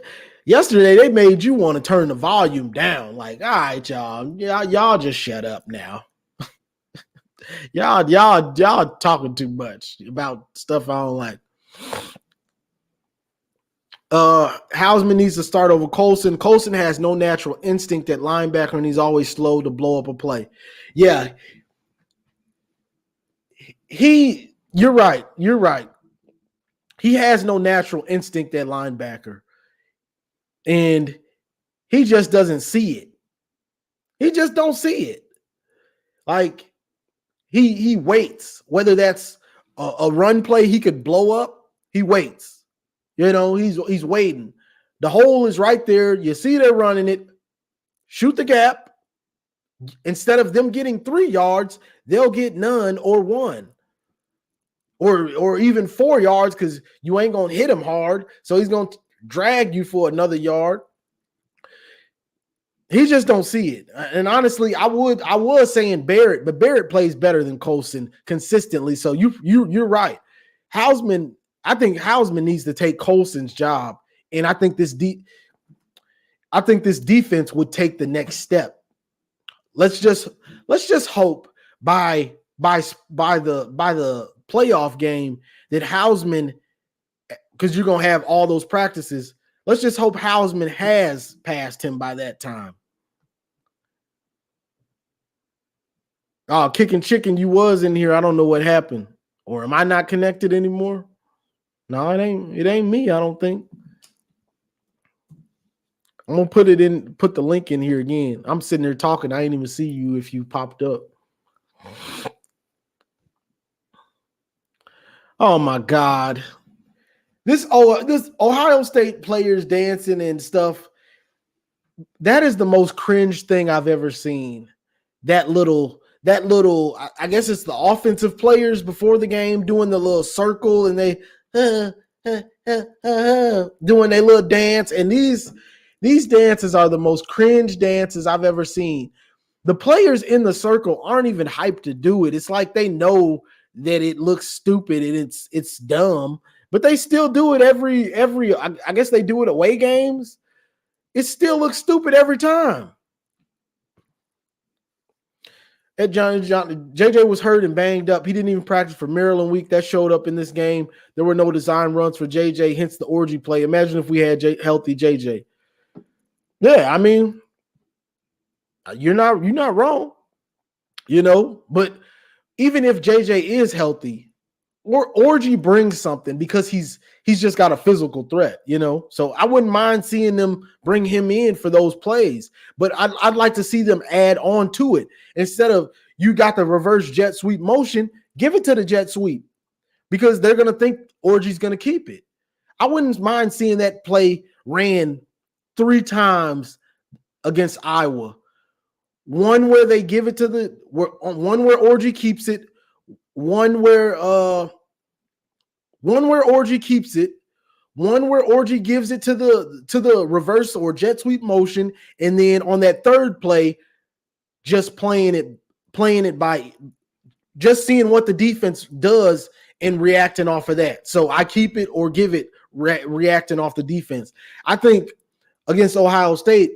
yesterday they made you want to turn the volume down. Like, all right, y'all just shut up now. Y'all talking too much about stuff I don't like. Hausman needs to start over Colson. Colson has no natural instinct at linebacker, and he's always slow to blow up a play. Yeah. You're right. He has no natural instinct at linebacker. And he just doesn't see it. He just don't see it. Like, he waits. Whether that's a run play he could blow up, he waits. You know, he's waiting. The hole is right there. You see they're running it. Shoot the gap. Instead of them getting 3 yards, they'll get none or 1. Or even 4 yards because you ain't going to hit him hard. So he's going to drag you for another yard. He just don't see it. And honestly, I was saying Barrett, but Barrett plays better than Colson consistently. So you're right. I think Hausman needs to take Colson's job. And I think this defense would take the next step. Let's just hope by the playoff game that Hausman, because you're gonna have all those practices. Let's just hope Hausman has passed him by that time. Oh, kicking chicken, you was in here. I don't know what happened. Or am I not connected anymore? No, it ain't me, I don't think. I'm gonna put the link in here again. I'm sitting there talking. I ain't even see you if you popped up. Oh my God. This Ohio State players dancing and stuff. That is the most cringe thing I've ever seen. That little, I guess it's the offensive players before the game doing the little circle and they doing their little dance. And these dances are the most cringe dances I've ever seen. The players in the circle aren't even hyped to do it. It's like they know that it looks stupid and it's dumb, but they still do it every I guess they do it away games. It still looks stupid every time. JJ was hurt and banged up. He didn't even practice for Maryland week. That showed up in this game. There were no design runs for JJ, hence the Orji play. Imagine if we had healthy JJ. Yeah, I mean, you're not wrong, you know, but even if JJ is healthy, or Orji brings something because he's just got a physical threat, you know. So I wouldn't mind seeing them bring him in for those plays, but I'd like to see them add on to it. Instead of you got the reverse jet sweep motion, give it to the jet sweep. because they're going to think Orji's going to keep it. I wouldn't mind seeing that play ran 3 times against Iowa. One where they give it to one where Orji keeps it, one where Orji keeps it, one where Orji gives it to the reverse or jet sweep motion, and then on that third play, just playing it by just seeing what the defense does and reacting off of that. So I keep it or give it, reacting off the defense. I think against Ohio State,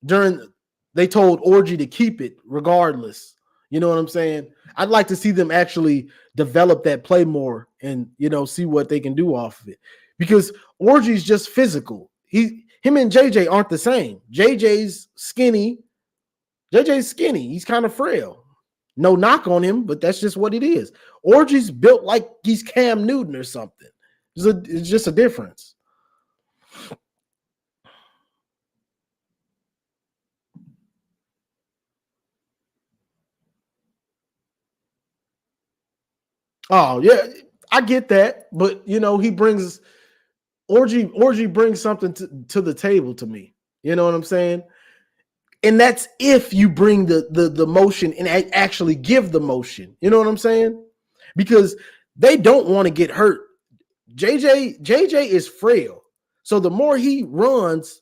they told Orji to keep it regardless. You know what I'm saying? I'd like to see them actually develop that play more and, see what they can do off of it, because Orji's just physical. Him and JJ aren't the same. JJ's skinny. He's kind of frail. No knock on him, but that's just what it is. Orji's built like he's Cam Newton or something. It's just a difference. Oh, yeah, I get that. But, he brings Orji brings something to the table to me. You know what I'm saying? And that's if you bring the motion and actually give the motion. You know what I'm saying? Because they don't want to get hurt. JJ is frail. So the more he runs,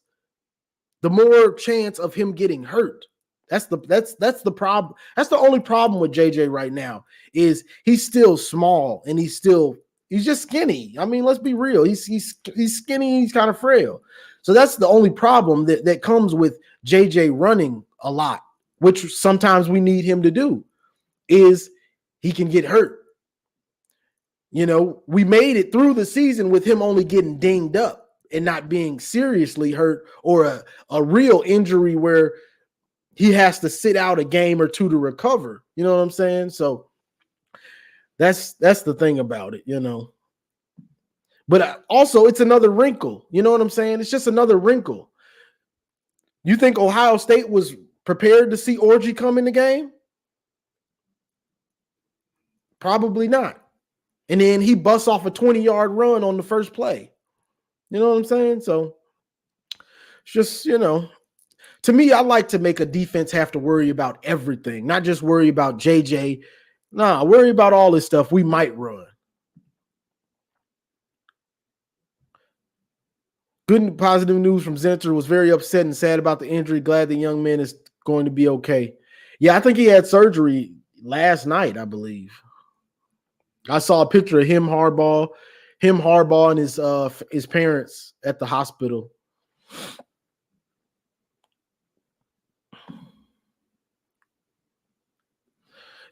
the more chance of him getting hurt. That's the problem. That's the only problem with JJ right now is he's still small and he's just skinny. I mean, let's be real. He's skinny. He's kind of frail. So that's the only problem that comes with JJ running a lot, which sometimes we need him to do, is he can get hurt. We made it through the season with him only getting dinged up and not being seriously hurt or a real injury where he has to sit out a game or two to recover. You know what I'm saying? So that's the thing about it, But also, it's another wrinkle. You know what I'm saying? It's just another wrinkle. You think Ohio State was prepared to see Orji come in the game? Probably not. And then he busts off a 20-yard run on the first play. You know what I'm saying? So it's just, to me, I like to make a defense have to worry about everything, not just worry about JJ. Nah, worry about all this stuff we might run. Good and positive news from Zinter. Was very upset and sad about the injury. Glad the young man is going to be okay. Yeah, I think he had surgery last night, I believe. I saw a picture of him, Harbaugh, and his parents at the hospital.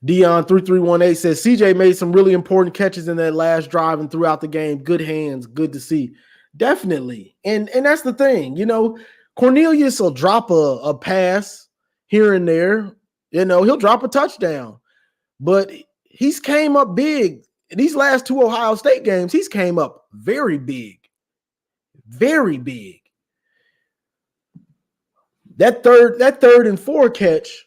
Dion3318 says CJ made some really important catches in that last drive and throughout the game. Good hands, good to see. Definitely. And that's the thing, Cornelius will drop a pass here and there. He'll drop a touchdown. But he's came up big. In these last 2 Ohio State games, he's came up very big. Very big. That third and four catch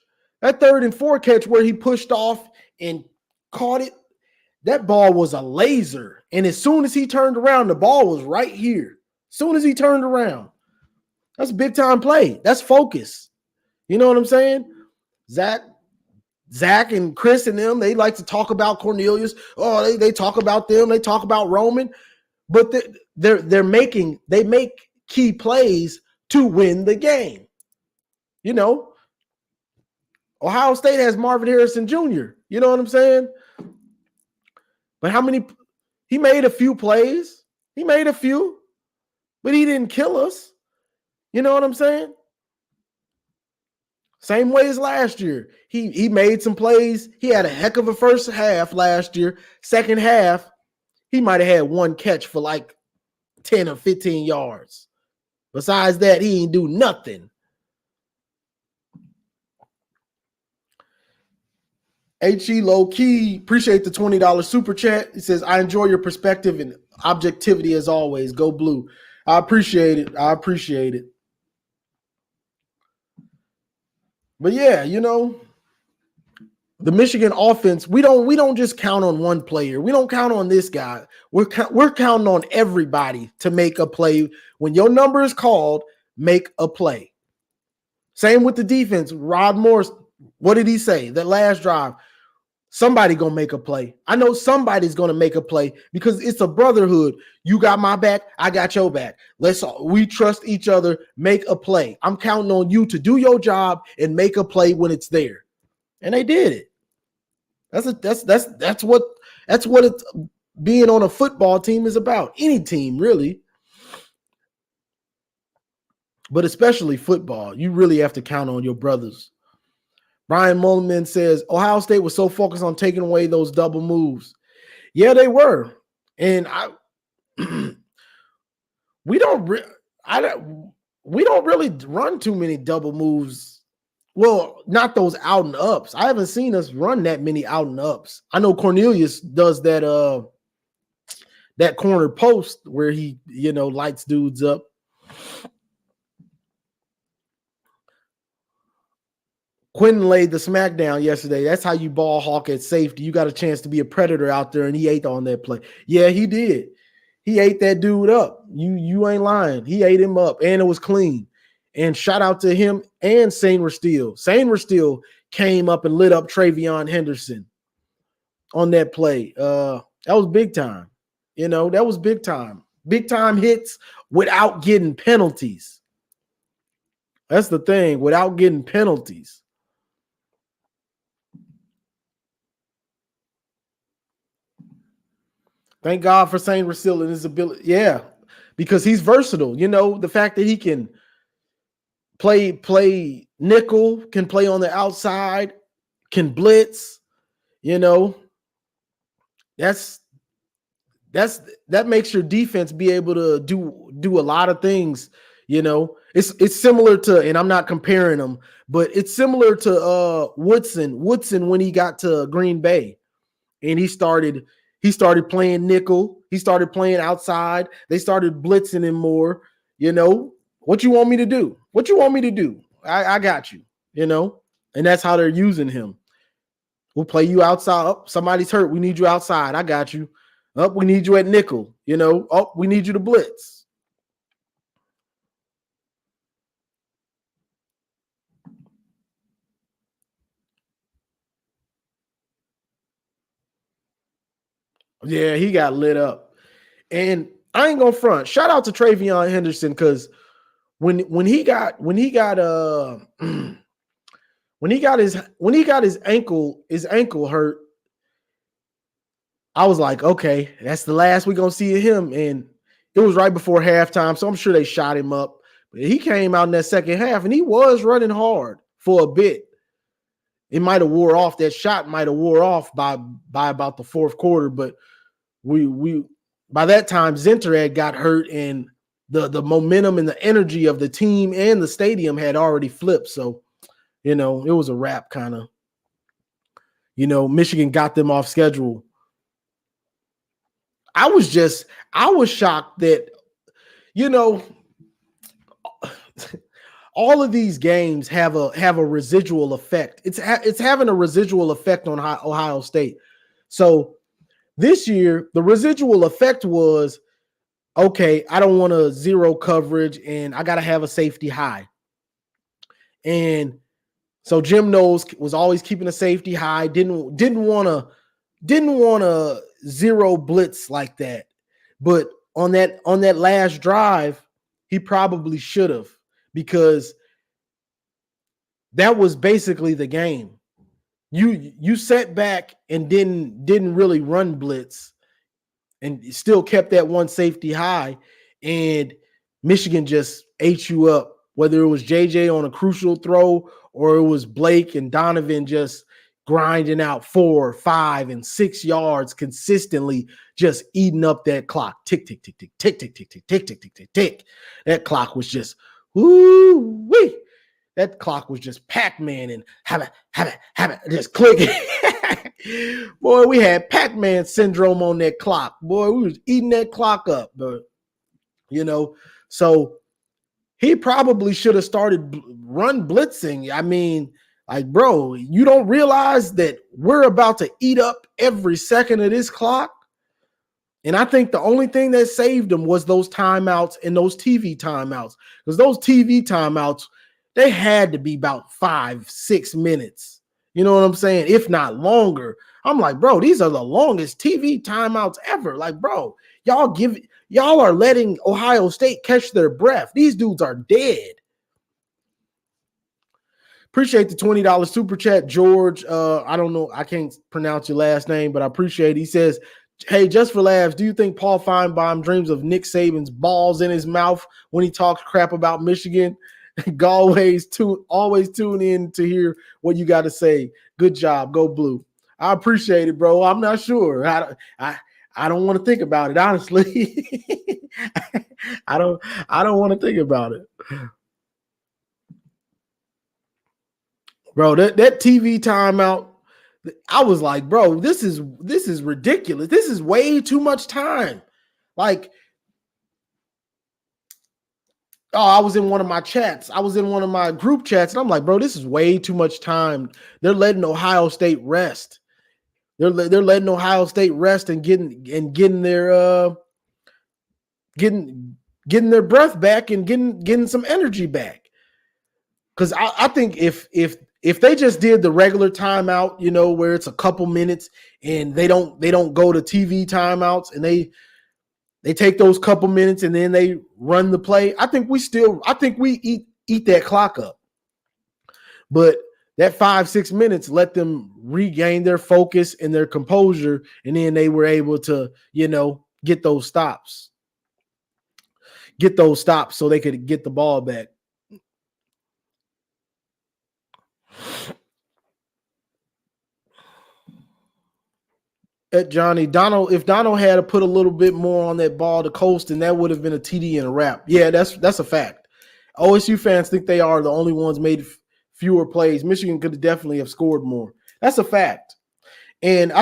where he pushed off and caught it, that ball was a laser. And as soon as he turned around, the ball was right here. As soon as he turned around. That's a big time play. That's focus. You know what I'm saying? Zach and Chris and them, they like to talk about Cornelius. Oh, they talk about them. They talk about Roman. But they make key plays to win the game. Ohio State has Marvin Harrison Jr. You know what I'm saying? But he made a few plays. He made a few, but he didn't kill us. You know what I'm saying? Same way as last year. He made some plays. He had a heck of a first half last year. Second half, he might have had one catch for like 10 or 15 yards. Besides that, he ain't do nothing. HE low key, appreciate the $20 super chat. He says, I enjoy your perspective and objectivity as always. Go blue. I appreciate it. But yeah, the Michigan offense, we don't just count on one player. We don't count on this guy. We're counting on everybody to make a play. When your number is called, make a play. Same with the defense. Rod Morris, what did he say? That last drive, somebody gonna make a play. I know somebody's gonna make a play because it's a brotherhood. You got my back, I got your back. We trust each other. Make a play. I'm counting on you to do your job and make a play when it's there. And they did it. That's what it's being on a football team is about. Any team, really. But especially football. You really have to count on your brothers. Brian Mulliman says, Ohio State was so focused on taking away those double moves. Yeah, they were. And we don't really run too many double moves. Well, not those out and ups. I haven't seen us run that many out and ups. I know Cornelius does that corner post where he, lights dudes up. Quentin laid the smackdown yesterday. That's how you ball hawk at safety. You got a chance to be a predator out there, and he ate on that play. Yeah, he did. He ate that dude up. You ain't lying. He ate him up, and it was clean. And shout out to him and Sainer Steele. Sainer Steele came up and lit up Travion Henderson on that play. That was big time. That was big time. Big time hits without getting penalties. That's the thing, without getting penalties. Thank God for Sainer Steele and his ability. Yeah, because he's versatile. The fact that he can play nickel, can play on the outside, can blitz, that makes your defense be able to do a lot of things. It's similar to, and I'm not comparing them, but it's similar to Woodson when he got to Green Bay and he started playing nickel, he started playing outside, they started blitzing him more. What you want me to do? What you want me to do? I got you, and that's how they're using him. We'll play you outside. Oh, somebody's hurt. We need you outside. I got you. Oh, we need you at nickel. Oh, we need you to blitz. Yeah, he got lit up. And I ain't gonna front. Shout out to Travion Henderson because when he got his ankle hurt, I was like, okay, that's the last we're gonna see of him. And it was right before halftime, so I'm sure they shot him up. But he came out in that second half and he was running hard for a bit. It might have wore off. That shot might have wore off by about the fourth quarter, but we by that time Zinter had got hurt and the momentum and the energy of the team and the stadium had already flipped. So, it was a wrap kind of. Michigan got them off schedule. I was shocked that, all of these games have a residual effect. It's having a residual effect on Ohio State. So this year, the residual effect was, okay, I don't want a zero coverage and I got to have a safety high. And so Jim Knowles was always keeping a safety high, didn't want to zero blitz like that. But on that last drive, he probably should have, because that was basically the game. You sat back and didn't really run blitz and still kept that one safety high, and Michigan just ate you up, whether it was JJ on a crucial throw or it was Blake and Donovan just grinding out 4, 5, and 6 yards consistently, just eating up that clock. Tick, tick, tick, tick, tick, tick, tick, tick, tick, tick, tick, tick, tick. That clock was just woo-wee. That clock was just Pac-Man and habit, just clicking. Boy, we had Pac-Man syndrome on that clock. Boy, we was eating that clock up. But, so he probably should have started run blitzing. I mean, Like, bro, you don't realize that we're about to eat up every second of this clock? And I think the only thing that saved them was those timeouts and those TV timeouts. Because those TV timeouts, they had to be about 5-6 minutes. You know what I'm saying? If not longer. I'm like, bro, these are the longest TV timeouts ever. Like, bro, y'all are letting Ohio State catch their breath. These dudes are dead. Appreciate the $20 super chat, George. I don't know. I can't pronounce your last name, but I appreciate it. He says, hey, just for laughs, do you think Paul Feinbaum dreams of Nick Saban's balls in his mouth when he talks crap about Michigan? Always tune in to hear what you got to say. Good job. Go Blue. I appreciate it, bro. I'm not sure. I don't want to think about it, honestly. I don't want to think about it. Bro, that TV timeout, I was like, bro, this is ridiculous. This is way too much time. Like, I was in one of my chats. I was in one of my group chats, and I'm like, bro, this is way too much time. They're letting Ohio State rest. They're letting Ohio State rest and getting their breath back and getting some energy back. Because I think if they just did the regular timeout, you know, where it's a couple minutes and they don't go to TV timeouts and they take those couple minutes and then they run the play, I think we eat that clock up. But that 5-6 minutes let them regain their focus and their composure, and then they were able to, you know, get those stops so they could get the ball back. At Johnny, if Donald had to put a little bit more on that ball to coast, then that would have been a TD and a wrap. Yeah, that's a fact. OSU fans think they are the only ones made fewer plays. Michigan could definitely have scored more. That's a fact. And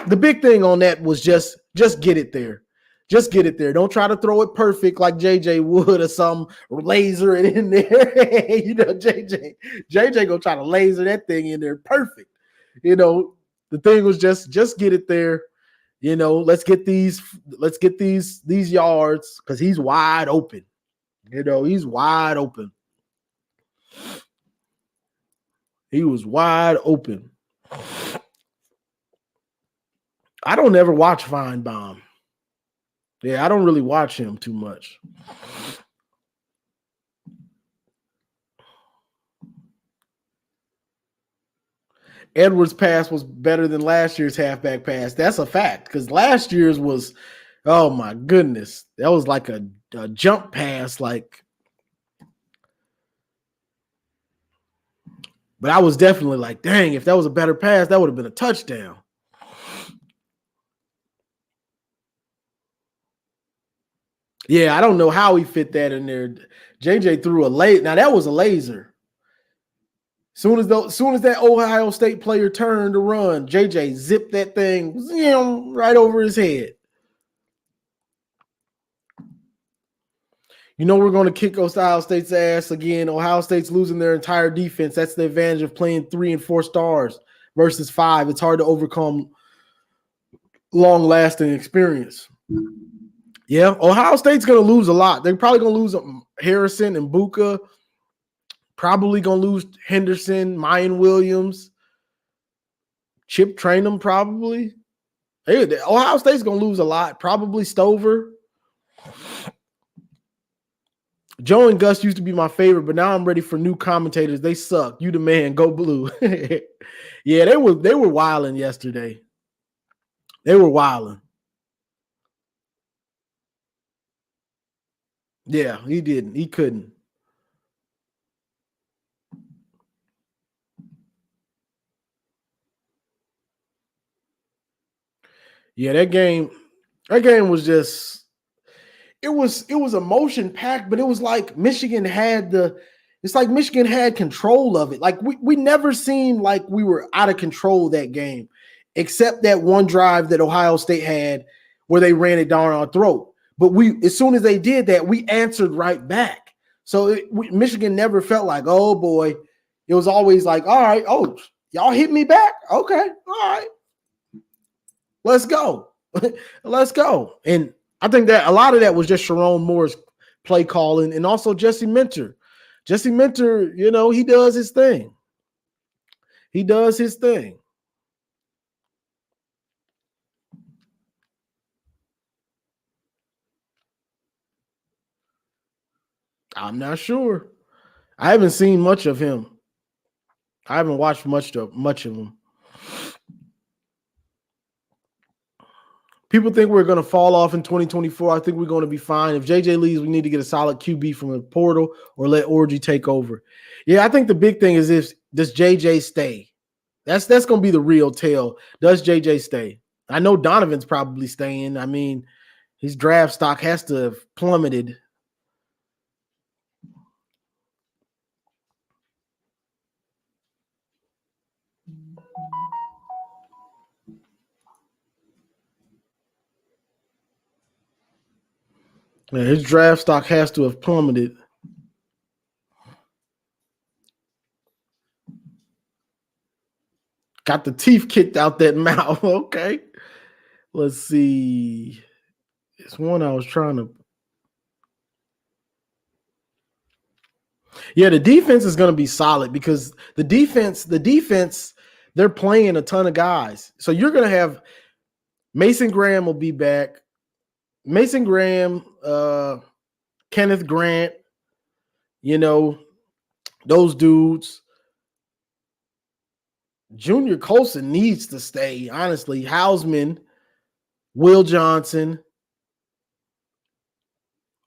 the big thing on that was just get it there. Just get it there. Don't try to throw it perfect like JJ would or some laser it in there. You know, JJ gonna try to laser that thing in there perfect. You know, the thing was just get it there. You know, let's get these yards because he's wide open. You know, he's wide open. He was wide open. I don't ever watch Feinbaum. Yeah, I don't really watch him too much. Edwards' pass was better than last year's halfback pass. That's a fact because last year's was, oh my goodness, that was like a jump pass. Like, but I was definitely like, dang, if that was a better pass, that would have been a touchdown. Yeah, I don't know how he fit that in there. JJ threw a laser. Now that was a laser. Soon as that Ohio State player turned to run, JJ zipped that thing right over his head. You know we're going to kick Ohio State's ass again. Ohio State's losing their entire defense. That's the advantage of playing 3 and 4 stars versus 5. It's hard to overcome long-lasting experience. Yeah, Ohio State's going to lose a lot. They're probably going to lose Harrison and Buka. Probably going to lose Henderson, Mayan Williams, Chip Trainum probably. Hey, Ohio State's going to lose a lot. Probably Stover. Joe and Gus used to be my favorite, but now I'm ready for new commentators. They suck. You the man. Go Blue. Yeah, they were wilding yesterday. They were wilding. Yeah, he didn't. He couldn't. Yeah, that game was just it was emotion packed, but it was like Michigan had control of it. Like we never seemed like we were out of control that game, except that one drive that Ohio State had where they ran it down our throat. But as soon as they did that, we answered right back. So Michigan never felt like, oh boy, It was always like, all right, oh, y'all hit me back? Okay, all right. Let's go. Let's go. And I think that a lot of that was just Sharon Moore's play calling and also Jesse Minter. Jesse Minter, he does his thing. He does his thing. I'm not sure. I haven't seen much of him. I haven't watched much of him. People think we're going to fall off in 2024. I think we're going to be fine. If JJ leaves, we need to get a solid QB from the portal or let Orji take over. Yeah, I think the big thing is does JJ stay? That's going to be the real tell. Does JJ stay? I know Donovan's probably staying. I mean, his draft stock has to have plummeted. Yeah, his draft stock has to have plummeted. Got the teeth kicked out that mouth. Okay. Let's see. It's one I was trying to. Yeah, the defense is going to be solid because the defense, they're playing a ton of guys. So you're going to have Mason Graham will be back. Mason Graham, Kenneth Grant, those dudes. Junior Colson needs to stay, honestly. Hausman, Will Johnson.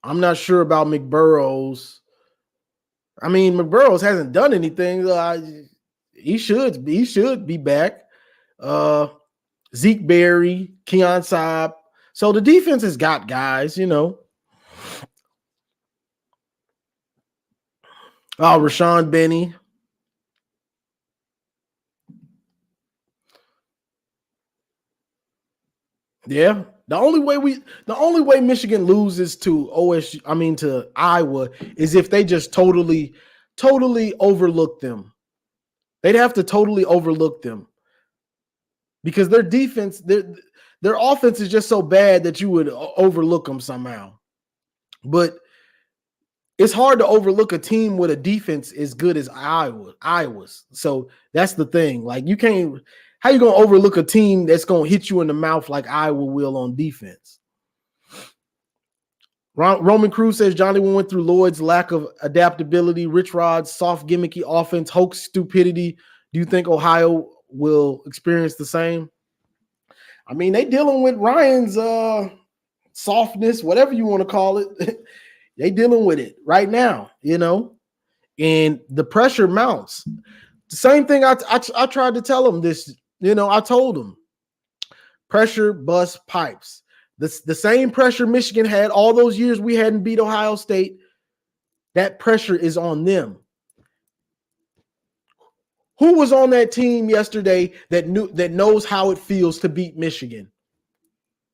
I'm not sure about McBurrows. I mean, McBurrows hasn't done anything. He should be back. Zeke Berry, Keon Saab. So the defense has got guys, Oh, Rashawn Benny. Yeah. The only way Michigan loses to to Iowa is if they just totally overlook them. They'd have to totally overlook them. Because their defense, their offense is just so bad that you would overlook them somehow. But it's hard to overlook a team with a defense as good as Iowa's. So that's the thing. Like you can't. How you gonna overlook a team that's gonna hit you in the mouth like Iowa will on defense? Roman Cruz says Johnny went through Lloyd's lack of adaptability, Rich Rod's soft gimmicky offense, hoax stupidity. Do you think Ohio will experience the same? I mean, they dealing with Ryan's softness, whatever you want to call it. They dealing with it right now, and the pressure mounts. The same thing I tried to tell them this, I told them pressure bust pipes. The same pressure Michigan had all those years we hadn't beat Ohio State. That pressure is on them. Who was on that team yesterday that knows how it feels to beat Michigan?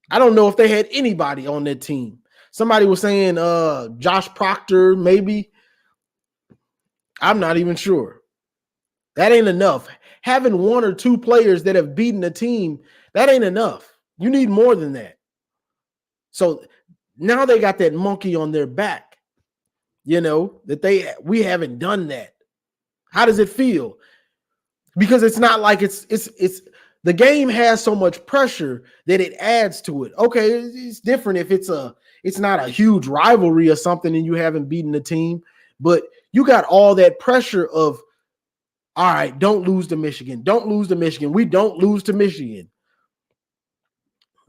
I don't know if they had anybody on that team. Somebody was saying Josh Proctor, maybe. I'm not even sure. That ain't enough. Having one or two players that have beaten a team, that ain't enough. You need more than that. So now they got that monkey on their back, that we haven't done that. How does it feel? Because it's not like it's the game has so much pressure that it adds to it. Okay, it's different if it's not a huge rivalry or something and you haven't beaten the team, but you got all that pressure of, all right, don't lose to Michigan. Don't lose to Michigan. We don't lose to Michigan.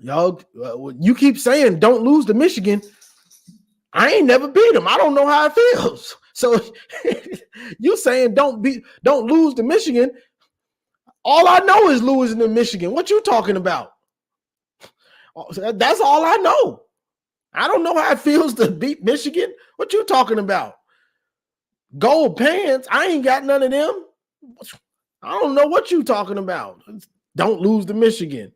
Y'all, you keep saying don't lose to Michigan. I ain't never beat them. I don't know how it feels. So you saying don't lose to Michigan. All I know is losing to Michigan. What you talking about? That's all I know. I don't know how it feels to beat Michigan. What you talking about? Gold pants. I ain't got none of them. I don't know what you talking about. Don't lose to Michigan.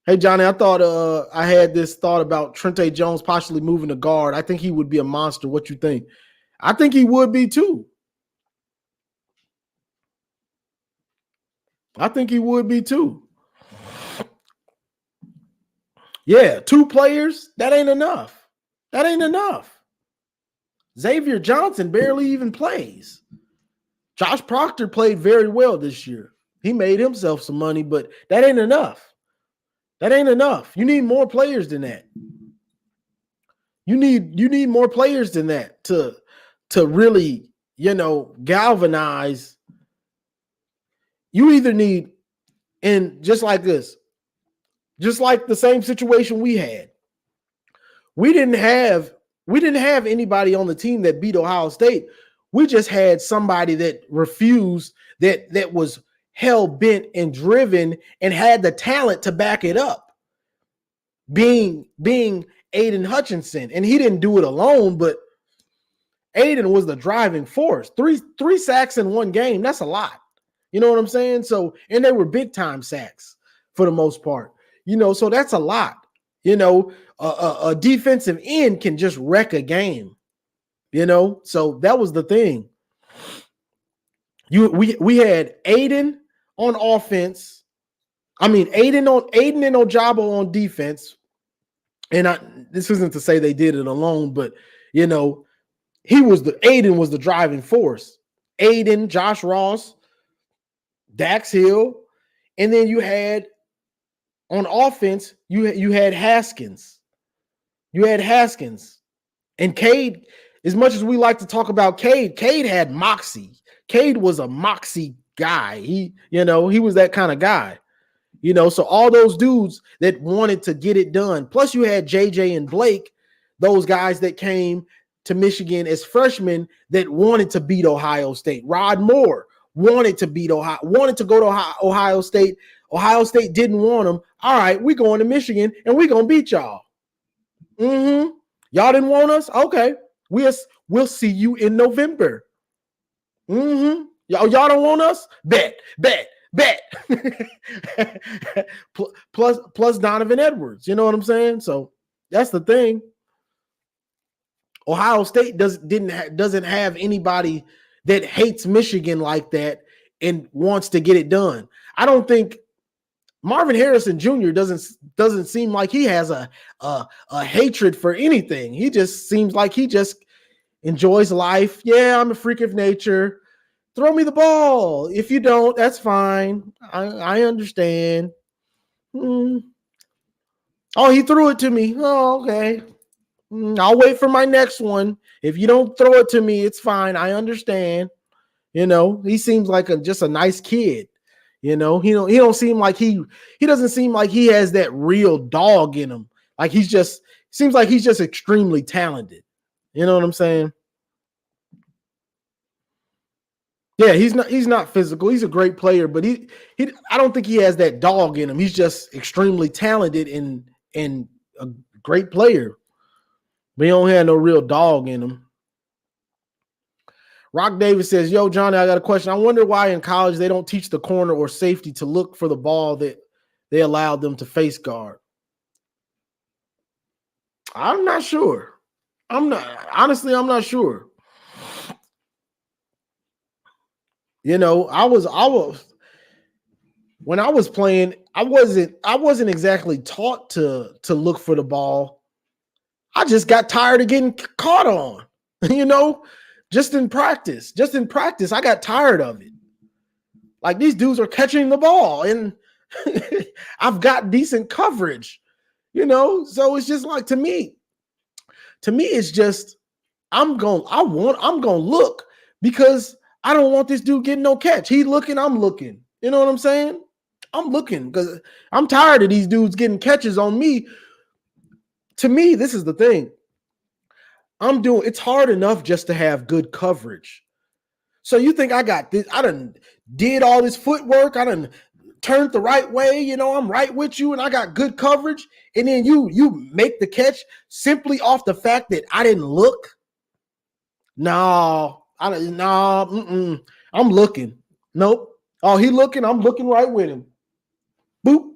Hey, Johnny, I thought I had this thought about Trente Jones possibly moving to guard. I think he would be a monster. What you think? I think he would be too. I think he would be too. Yeah, 2 players, that ain't enough. That ain't enough. Xavier Johnson barely even plays. Josh Proctor played very well this year. He made himself some money, but that ain't enough. That ain't enough. You need more players than that. You need more players than that to really, galvanize. You either need, and just like this, just like the same situation we had. We didn't have anybody on the team that beat Ohio State. We just had somebody that refused, that was hell bent and driven and had the talent to back it up. Being Aiden Hutchinson, and he didn't do it alone, but Aiden was the driving force. Three sacks in one game. That's a lot. You know what I'm saying? So, and they were big time sacks for the most part. So that's a lot. A defensive end can just wreck a game. So that was the thing. We had Aiden on offense. I mean, Aiden and Ojabo on defense. And this isn't to say they did it alone, but Aiden was the driving force. Aiden, Josh Ross, Dax Hill, and then you had on offense, you had Haskins. You had Haskins. And Cade, as much as we like to talk about Cade had moxie. Cade was a moxie guy. He was that kind of guy. So all those dudes that wanted to get it done. Plus you had JJ and Blake, those guys that came to Michigan as freshmen that wanted to beat Ohio State. Rod Moore wanted to go to Ohio State. Ohio State didn't want him. All right, we're going to Michigan and we're going to beat y'all. Y'all didn't want us? Okay. We'll see you in November. Y'all don't want us? Bet. plus Donovan Edwards. You know what I'm saying? So that's the thing. Ohio State doesn't have anybody that hates Michigan like that and wants to get it done. I don't think Marvin Harrison Jr. doesn't seem like he has a hatred for anything. He just seems like he just enjoys life. Yeah, I'm a freak of nature. Throw me the ball. If you don't, that's fine. I understand. Oh, he threw it to me. Oh, okay. I'll wait for my next one. If you don't throw it to me, it's fine. I understand. He seems like just a nice kid. He don't seem like he doesn't seem like he has that real dog in him. Like seems like he's just extremely talented. You know what I'm saying? Yeah, he's not physical. He's a great player, but I don't think he has that dog in him. He's just extremely talented and a great player. But he don't have no real dog in him. Rock Davis says, yo, Johnny, I got a question. I wonder why in college they don't teach the corner or safety to look for the ball that they allowed them to face guard. I'm not sure. I'm not sure. I was when I was playing, I wasn't exactly taught to look for the ball. I just got tired of getting caught on, just in practice, I got tired of it. Like these dudes are catching the ball and I've got decent coverage, so it's just like, to me, it's just, I'm going to look because I don't want this dude getting no catch. He's looking, I'm looking. You know what I'm saying? I'm looking because I'm tired of these dudes getting catches on me. To me, this is the thing. It's hard enough just to have good coverage. So you think I got this? I done did all this footwork. I done turned the right way. I'm right with you and I got good coverage. And then you make the catch simply off the fact that I didn't look. No, I'm looking. Nope. Oh, he looking. I'm looking right with him. Boop.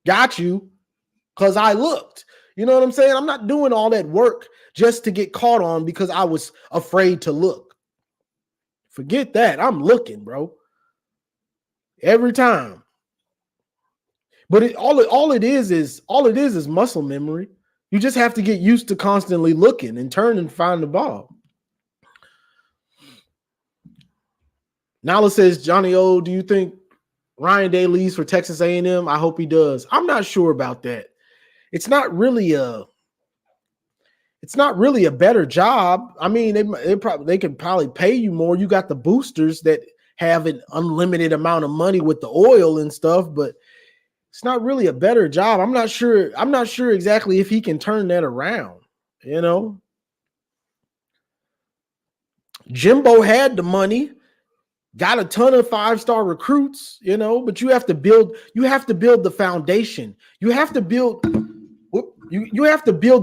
Got you. Because I looked. You know what I'm saying? I'm not doing all that work just to get caught on because I was afraid to look. Forget that. I'm looking, bro. Every time. But all it is muscle memory. You just have to get used to constantly looking and turn and find the ball. Nala says, Johnny O, do you think Ryan Day leaves for Texas A&M? I hope he does. I'm not sure about that. It's not really a better job. I mean, they could probably pay you more. You got the boosters that have an unlimited amount of money with the oil and stuff, but it's not really a better job. I'm not sure exactly if he can turn that around, you know. Jimbo had the money, got a ton of 5-star recruits, you know, but you have to build the foundation. You have to build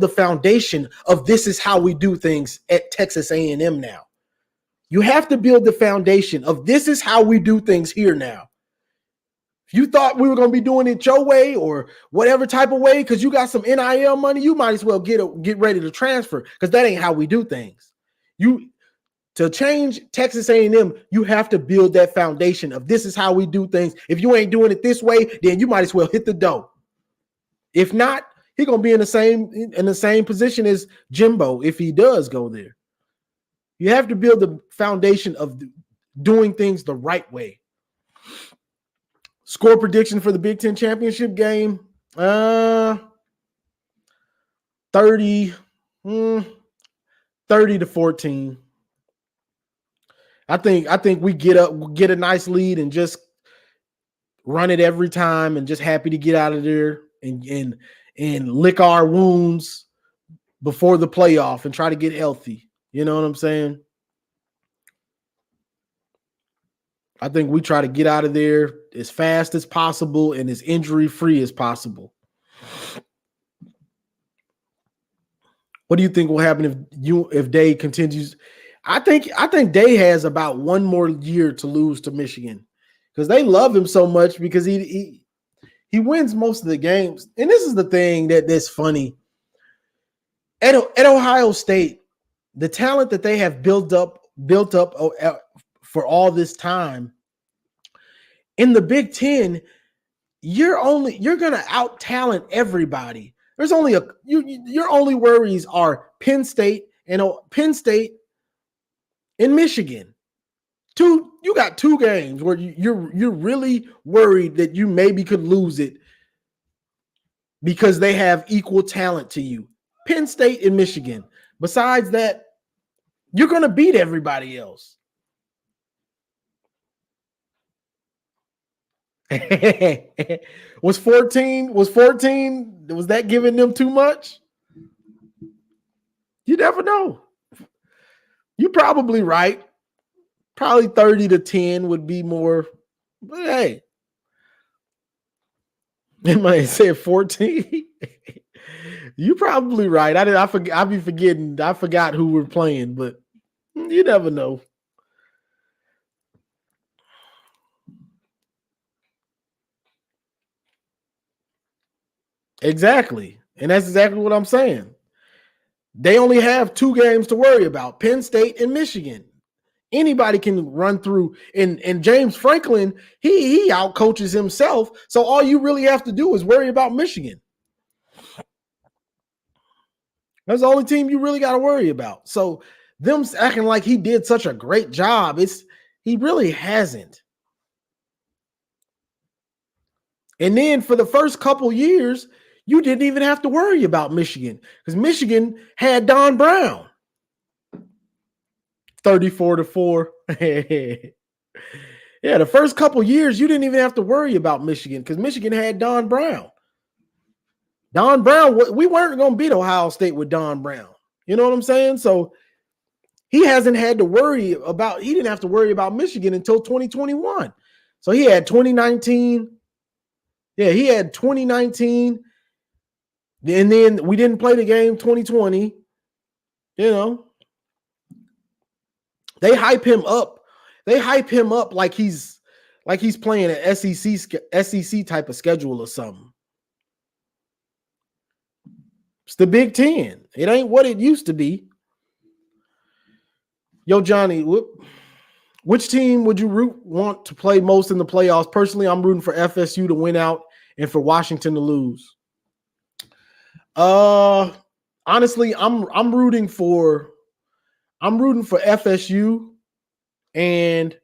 the foundation of this is how we do things at Texas A&M now. You have to build the foundation of this is how we do things here now. If you thought we were going to be doing it your way or whatever type of way because you got some NIL money, you might as well get ready to transfer because that ain't how we do things. To change Texas A&M, you have to build that foundation of this is how we do things. If you ain't doing it this way, then you might as well hit the dough. If not, he's going to be in the same position as Jimbo if he does go there. You have to build the foundation of doing things the right way. Score prediction for the Big Ten championship game, 30 to 14. I think we get a nice lead and just run it every time and just happy to get out of there and lick our wounds before the playoff and try to get healthy. You know what I'm saying? I think we try to get out of there as fast as possible and as injury-free as possible. What do you think will happen if Day continues? I think Day has about one more year to lose to Michigan because they love him so much because he wins most of the games. And this is the thing that's funny. At Ohio State, the talent that they have built up for all this time in the Big Ten, you're going to out talent everybody. There's only your only worries are Penn State and Michigan. You got two games where you're really worried that you maybe could lose it because they have equal talent to you. Penn State and Michigan. Besides that, you're going to beat everybody else. Was that giving them too much? You never know. You're probably right. Probably 30 to 10 would be more. But hey, it might say 14. You're probably right. I be forgetting. I forgot who we're playing, but you never know. Exactly. And that's exactly what I'm saying. They only have two games to worry about, Penn State and Michigan. Anybody can run through. And James Franklin, he outcoaches himself. So all you really have to do is worry about Michigan. That's the only team you really got to worry about. So them acting like he did such a great job, he really hasn't. And then for the first couple years, you didn't even have to worry about Michigan because Michigan had Don Brown. 34-4. Yeah, the first couple years, you didn't even have to worry about Michigan because Michigan had Don Brown. Don Brown, we weren't going to beat Ohio State with Don Brown. You know what I'm saying? So he didn't have to worry about Michigan until 2021. So he had 2019. Yeah, he had 2019. And then we didn't play the game 2020. You know, they hype him up. They hype him up like he's playing an SEC type of schedule or something. It's the Big Ten. It ain't what it used to be. Yo, Johnny, which team would you want to play most in the playoffs? Personally, I'm rooting for FSU to win out and for Washington to lose. Honestly, I'm rooting for FSU, and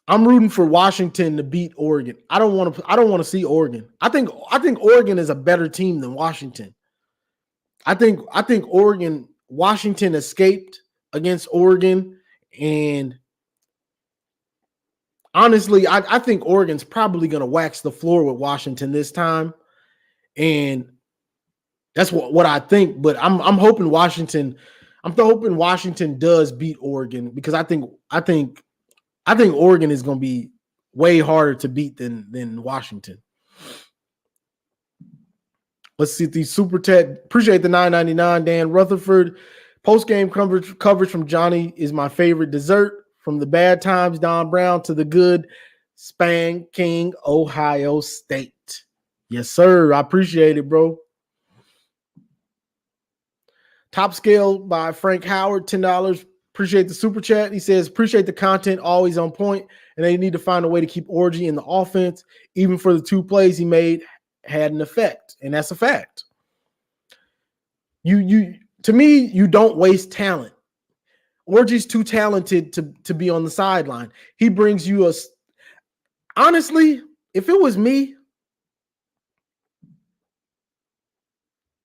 I'm rooting for Washington to beat Oregon. I don't want to see Oregon. I think Oregon is a better team than Washington. I think Washington escaped against Oregon, and honestly, I think Oregon's probably going to wax the floor with Washington this time, and that's what I think. But I'm hoping Washington. I'm hoping Washington does beat Oregon, because I think Oregon is going to be way harder to beat than Washington. Let's see these super chat. Appreciate the $9.99. Dan Rutherford. Post game coverage from Johnny is my favorite dessert. From the bad times, Don Brown, to the good spanking Ohio State. Yes, sir. I appreciate it, bro. Top Scale by Frank Howard, $10. Appreciate the super chat. He says, appreciate the content, always on point, and they need to find a way to keep Orji in the offense. Even for the 2 plays he made had an effect, and that's a fact. To me, you don't waste talent. Orji's too talented to be on the sideline. He brings you honestly, if it was me,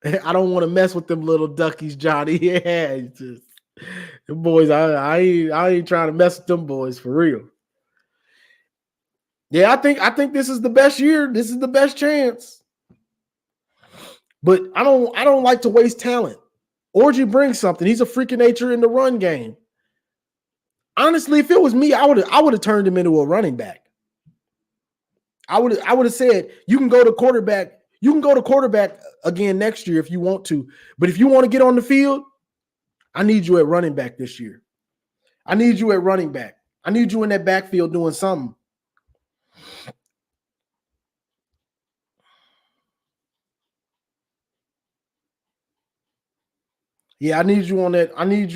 I don't want to mess with them little duckies, Johnny. Yeah, just, them boys, I ain't trying to mess with them boys for real. Yeah, I think this is the best year. This is the best chance. But I don't like to waste talent. Orji brings something. He's a freak of nature in the run game. Honestly, if it was me, I would have turned him into a running back. I would have said, you can go to quarterback. You can go to quarterback again next year if you want to. But if you want to get on the field, I need you at running back this year. I need you at running back. I need you in that backfield doing something. Yeah, I need you on that. I need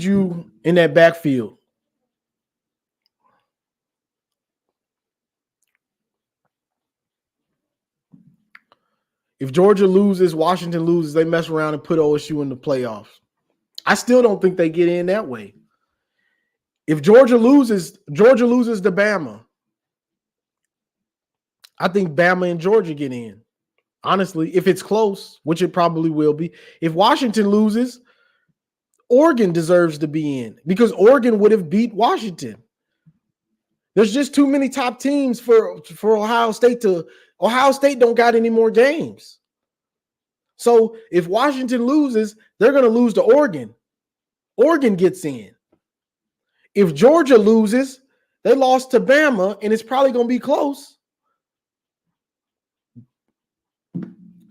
you in that backfield. If Georgia loses, Washington loses, they mess around and put OSU in the playoffs. I still don't think they get in that way. If Georgia loses to Bama, I think Bama and Georgia get in. Honestly, if it's close, which it probably will be. If Washington loses, Oregon deserves to be in, because Oregon would have beat Washington. There's just too many top teams for Ohio State to. Ohio State don't got any more games. So if Washington loses, they're going to lose to Oregon. Oregon gets in. If Georgia loses, they lost to Bama, and it's probably going to be close.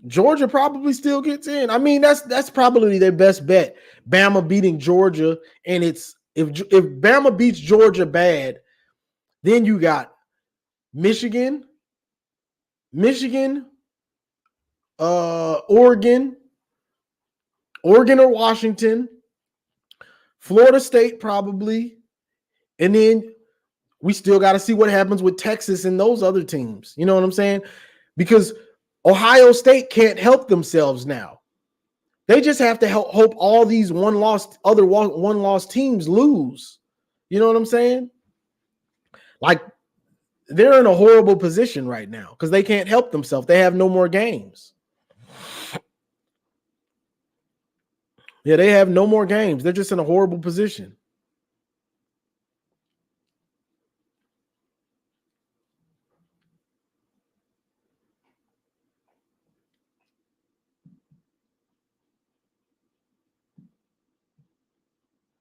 Georgia probably still gets in. I mean, that's probably their best bet. Bama beating Georgia, and it's if Bama beats Georgia bad, then you got Michigan, Oregon or Washington, Florida State probably, and then we still got to see what happens with Texas and those other teams. You know what I'm saying? Because Ohio State can't help themselves now. They just have to hope all these one lost teams lose. You know what I'm saying? Like, they're in a horrible position right now because they can't help themselves. They have no more games. Yeah, they have no more games. They're just in a horrible position.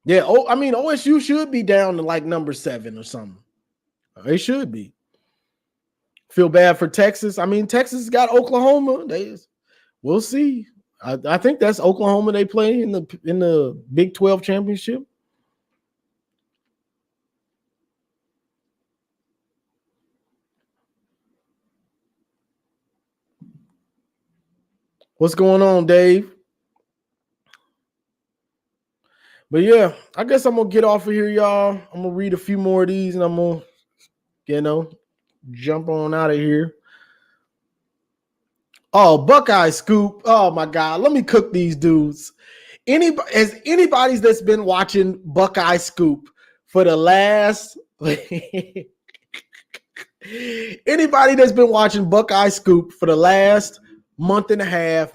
Yeah, I mean, OSU should be down to like number 7 or something. They should be. Feel bad for Texas. I mean, Texas got Oklahoma. We'll see. I think that's Oklahoma they play in the Big 12 championship. What's going on, Dave? But yeah, I guess I'm gonna get off of here, y'all. I'm gonna read a few more of these and I'm gonna, jump on out of here. Oh, Buckeye scoop. Oh my God. Let me cook these dudes. Anybody's that's been watching Buckeye Scoop for the last anybody that's been watching Buckeye Scoop for the last month and a half,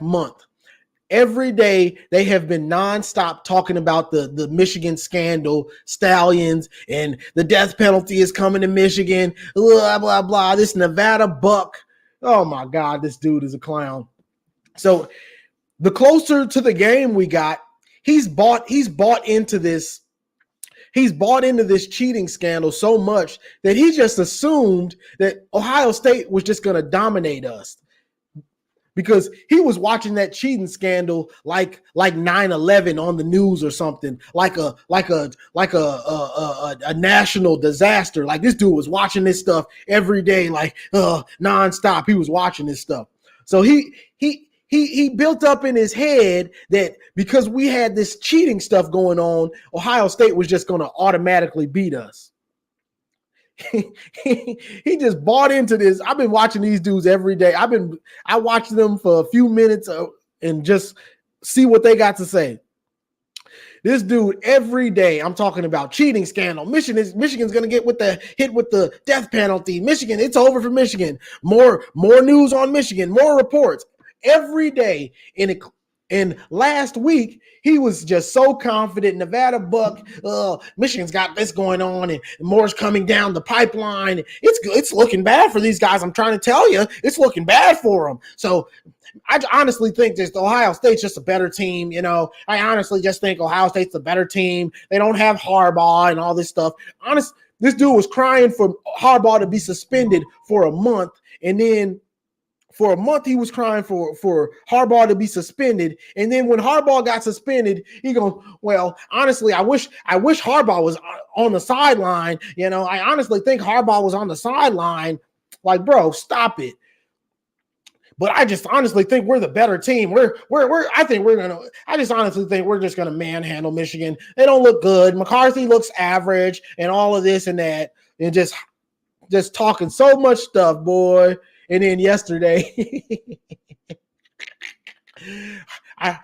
every day they have been nonstop talking about the Michigan scandal, Stallions, and the death penalty is coming to Michigan, blah, blah, blah. This Nevada Buck. Oh my God, this dude is a clown. So the closer to the game we got, he's bought into this. He's bought into this cheating scandal so much that he just assumed that Ohio State was just going to dominate us. Because he was watching that cheating scandal like 9/11 on the news or something, like a national disaster. Like this dude was watching this stuff every day, like nonstop. He was watching this stuff. So he built up in his head that because we had this cheating stuff going on, Ohio State was just going to automatically beat us. He just bought into this. I've been watching these dudes every day. I watch them for a few minutes and just see what they got to say. This dude every day, I'm talking about cheating scandal. Michigan's going to get hit with the death penalty. Michigan, it's over for Michigan. More news on Michigan, more reports every day. And last week, he was just so confident. Nevada Buck, Michigan's got this going on, and more's coming down the pipeline. It's looking bad for these guys. I'm trying to tell you, it's looking bad for them. So I honestly think that Ohio State's just a better team. I honestly just think Ohio State's a better team. They don't have Harbaugh and all this stuff. This dude was crying for Harbaugh to be suspended for a month, and then for a month, he was crying for Harbaugh to be suspended. And then when Harbaugh got suspended, he goes, well, honestly, I wish Harbaugh was on the sideline. I honestly think Harbaugh was on the sideline. Like, bro, stop it. But I just honestly think we're the better team. I just honestly think we're just going to manhandle Michigan. They don't look good. McCarthy looks average and all of this and that. And just talking so much stuff, boy. And then yesterday, I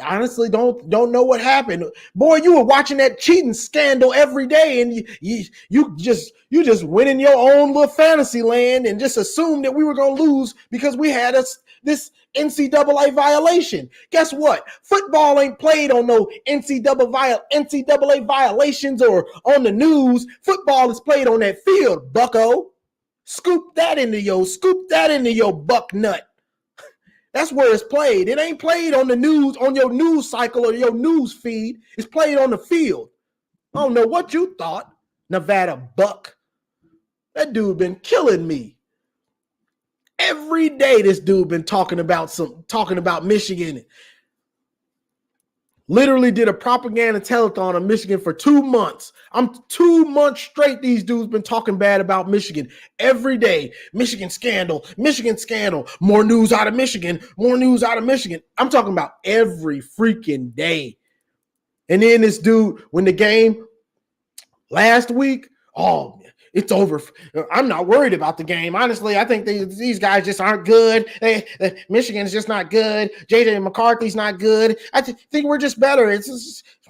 honestly don't know what happened. Boy, you were watching that cheating scandal every day, and you just went in your own little fantasy land and just assumed that we were going to lose because we had this NCAA violation. Guess what? Football ain't played on no NCAA violations or on the news. Football is played on that field, bucko. Scoop that into your buck nut. That's where it's played. It ain't played on the news, on your news cycle or your news feed. It's played on the field. I don't know what you thought, Nevada Buck. That dude been killing me. Every day this dude been talking about Michigan. Literally did a propaganda telethon on Michigan for 2 months. 2 months straight. These dudes been talking bad about Michigan every day. Michigan scandal. More news out of Michigan. I'm talking about every freaking day. And then this dude, when the game last week, it's over. I'm not worried about the game. Honestly, I think these guys just aren't good. Michigan's just not good. JJ McCarthy's not good. I think we're just better.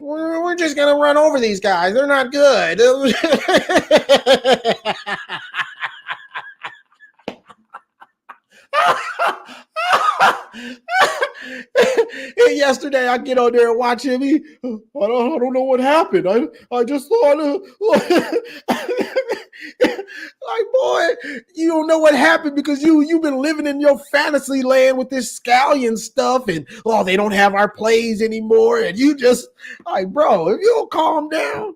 We're just going to run over these guys. They're not good. Yesterday, I get on there and watch him. I don't know what happened. I just thought, like, boy, you don't know what happened because you've been living in your fantasy land with this scallion stuff, and they don't have our plays anymore, and you just like, bro, if you don't calm down.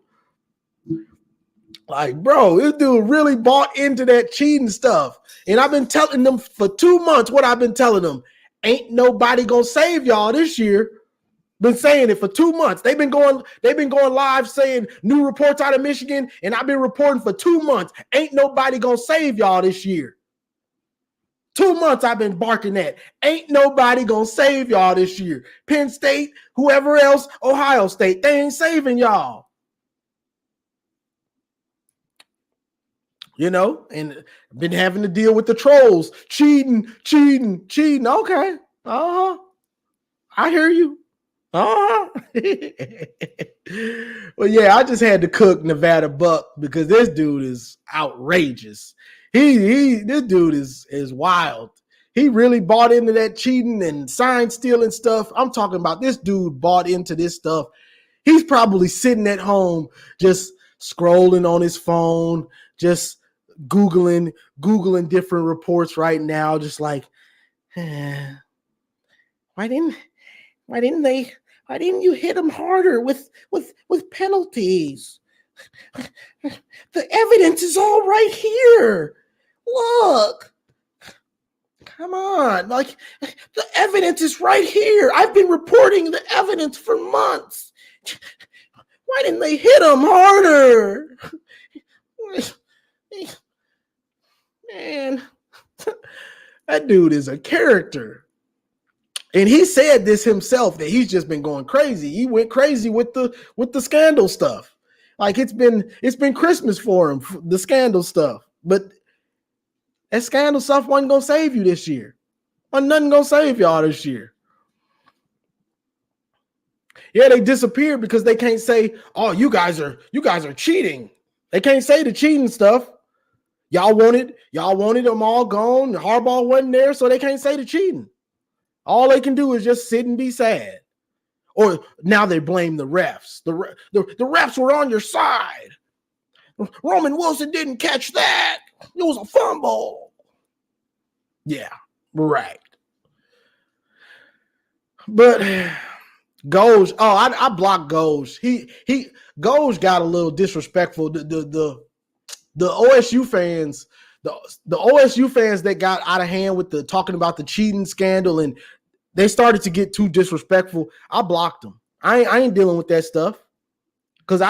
Like, bro, this dude really bought into that cheating stuff. And I've been telling them for 2 months what I've been telling them. Ain't nobody gonna save y'all this year. Been saying it for 2 months. They've been going live saying new reports out of Michigan, and I've been reporting for 2 months. Ain't nobody gonna save y'all this year. 2 months I've been barking that. Ain't nobody gonna save y'all this year. Penn State, whoever else, Ohio State, they ain't saving y'all. You know, and been having to deal with the trolls. Cheating. Okay. Uh-huh. I hear you. Uh-huh. Well, yeah, I just had to cook Nevada Buck because this dude is outrageous. This dude is wild. He really bought into that cheating and sign stealing stuff. I'm talking about this dude bought into this stuff. He's probably sitting at home just scrolling on his phone, just Googling different reports right now, just like, why didn't you hit him harder with penalties? The evidence is all right here. Look. Come on. Like, the evidence is right here. I've been reporting the evidence for months. Why didn't they hit him harder? Man, that dude is a character. And he said this himself, that he's just been going crazy. He went crazy with the scandal stuff. Like, it's been Christmas for him, the scandal stuff. But that scandal stuff wasn't gonna save you this year. Wasn't nothing gonna save y'all this year. Yeah, they disappeared because they can't say, "Oh, you guys are cheating." They can't say the cheating stuff. Y'all wanted them all gone. Harbaugh wasn't there, so they can't say the cheating. All they can do is just sit and be sad. Or now they blame the refs. The refs were on your side. Roman Wilson didn't catch that. It was a fumble. Yeah, right. But Goj, I blocked Goj. Goj got a little disrespectful. The OSU fans, the OSU fans that got out of hand with the talking about the cheating scandal, and they started to get too disrespectful. I blocked them. I ain't dealing with that stuff because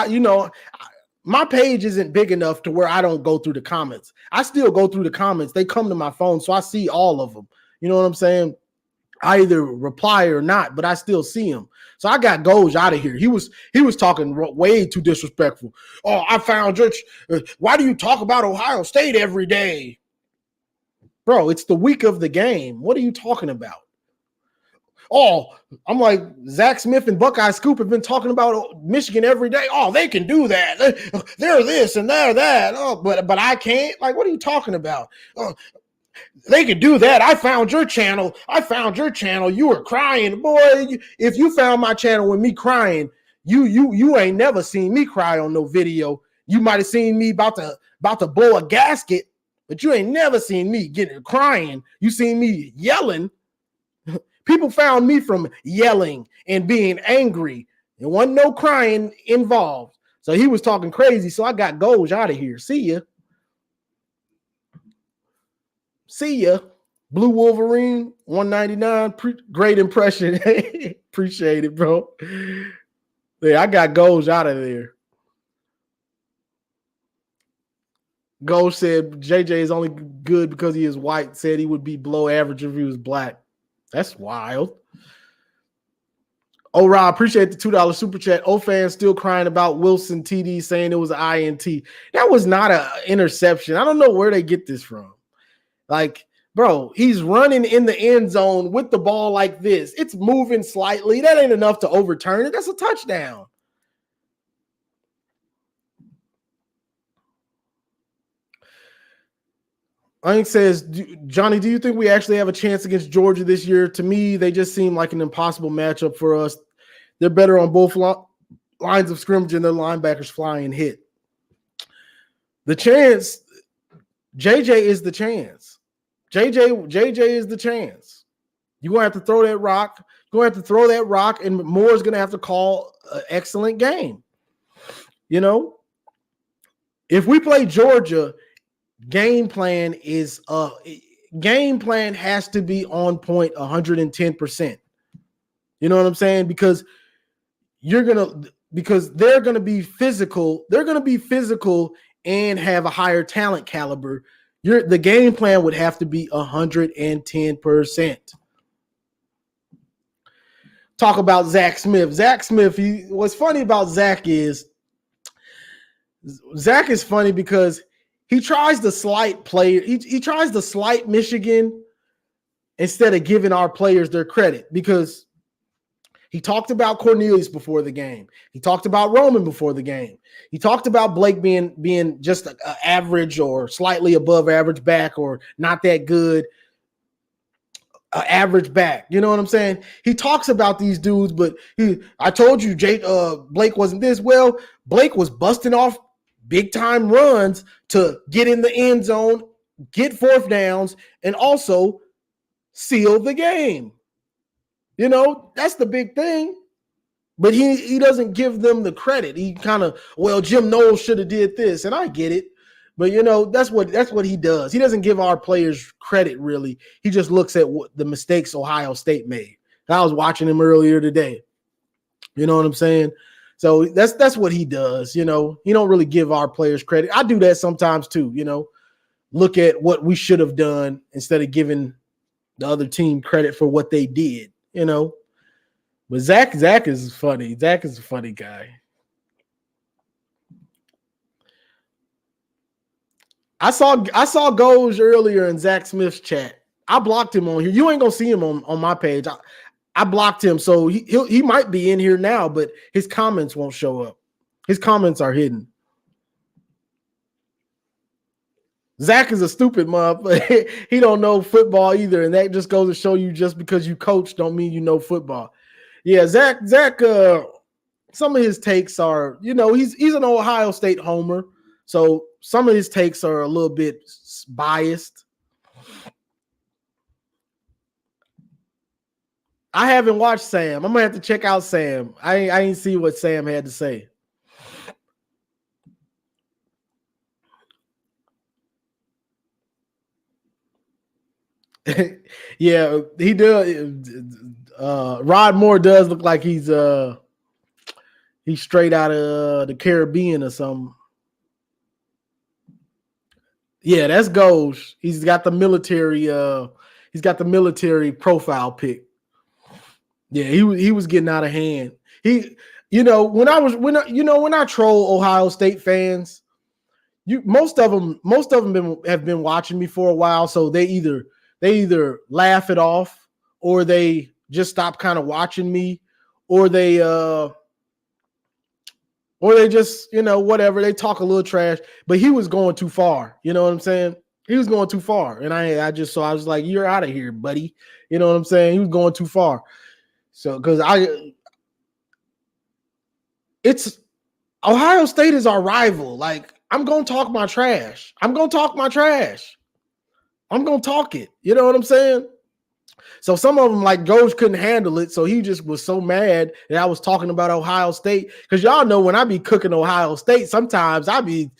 my page isn't big enough to where I don't go through the comments. I still go through the comments. They come to my phone, so I see all of them. You know what I'm saying? I either reply or not, but I still see him. So I got Goj out of here. He was talking way too disrespectful. Oh, I found your. Why do you talk about Ohio State every day, bro? It's the week of the game. What are you talking about? Oh, I'm like, Zach Smith and Buckeye Scoop have been talking about Michigan every day. Oh, they can do that. They're this and they're that. Oh, but I can't. Like, what are you talking about? Oh, they could do that. I found your channel. You were crying. Boy, if you found my channel with me crying, you ain't never seen me cry on no video. You might have seen me about to blow a gasket, but you ain't never seen me crying. You seen me yelling. People found me from yelling and being angry. There wasn't no crying involved. So he was talking crazy. So I got Goj out of here. See ya. Blue Wolverine, 199. Great impression. Appreciate it, bro. Yeah, I got Goj out of there. Goj said JJ is only good because he is white. Said he would be below average if he was black. That's wild. Oh, Rob, appreciate the $2 super chat. fans still crying about Wilson TD saying it was an INT. That was not an interception. I don't know where they get this from. Like, bro, he's running in the end zone with the ball like this. It's moving slightly. That ain't enough to overturn it. That's a touchdown. Ink says, Johnny, do you think we actually have a chance against Georgia this year? To me, they just seem like an impossible matchup for us. They're better on both lines of scrimmage and their linebackers fly and hit. The chance, JJ is the chance. JJ is the chance. You're going to have to throw that rock. And Moore is going to have to call an excellent game. You know, if we play Georgia, game plan has to be on point 110%. You know what I'm saying? Because they're going to be physical. They're going to be physical and have a higher talent caliber. The game plan would have to be 110%. Talk about Zach Smith. Zach Smith, what's funny about Zach is funny because he tries to slight player. He tries to slight Michigan instead of giving our players their credit, because he talked about Cornelius before the game. He talked about Roman before the game. He talked about Blake being just an average or slightly above average back, or not that good, average back. You know what I'm saying? He talks about these dudes, but I told you, Blake wasn't this. Well, Blake was busting off big time runs to get in the end zone, get fourth downs, and also seal the game. You know, that's the big thing. But he doesn't give them the credit. He kind of, well, Jim Knowles should have did this, and I get it. But, you know, that's what he does. He doesn't give our players credit, really. He just looks at the mistakes Ohio State made. And I was watching him earlier today. You know what I'm saying? So that's what he does. You know, he don't really give our players credit. I do that sometimes too, you know, look at what we should have done instead of giving the other team credit for what they did, you know. But Zach is funny. Zach is a funny guy. I saw Goj earlier in Zach Smith's chat. I blocked him on here. You ain't gonna see him on my page. I blocked him, so he might be in here now, but his comments won't show up. His comments are hidden. Zach is a stupid motherfucker. He don't know football either, and that just goes to show you, just because you coach don't mean you know football. Yeah, Zach. Some of his takes are, you know, he's an Ohio State homer, so some of his takes are a little bit biased. I haven't watched Sam. I'm gonna have to check out Sam. I ain't see what Sam had to say. Yeah, he does. Rod Moore does look like he's straight out of the Caribbean or something. Yeah, that's Goj. He's got the military. He's got the military profile pic. Yeah, he was getting out of hand. You know, when I troll Ohio State fans, most of them have been watching me for a while, so they either laugh it off, or they just stop kind of watching me, or they just, you know, whatever, they talk a little trash. But he was going too far. You know what I'm saying? He was going too far, and I was like, you're out of here, buddy. You know what I'm saying? He was going too far. So, because it's Ohio State is our rival. Like, I'm gonna talk my trash. I'm gonna talk it. You know what I'm saying? So some of them, like Goj, couldn't handle it. So he just was so mad that I was talking about Ohio State. Because y'all know, when I be cooking Ohio State, sometimes I be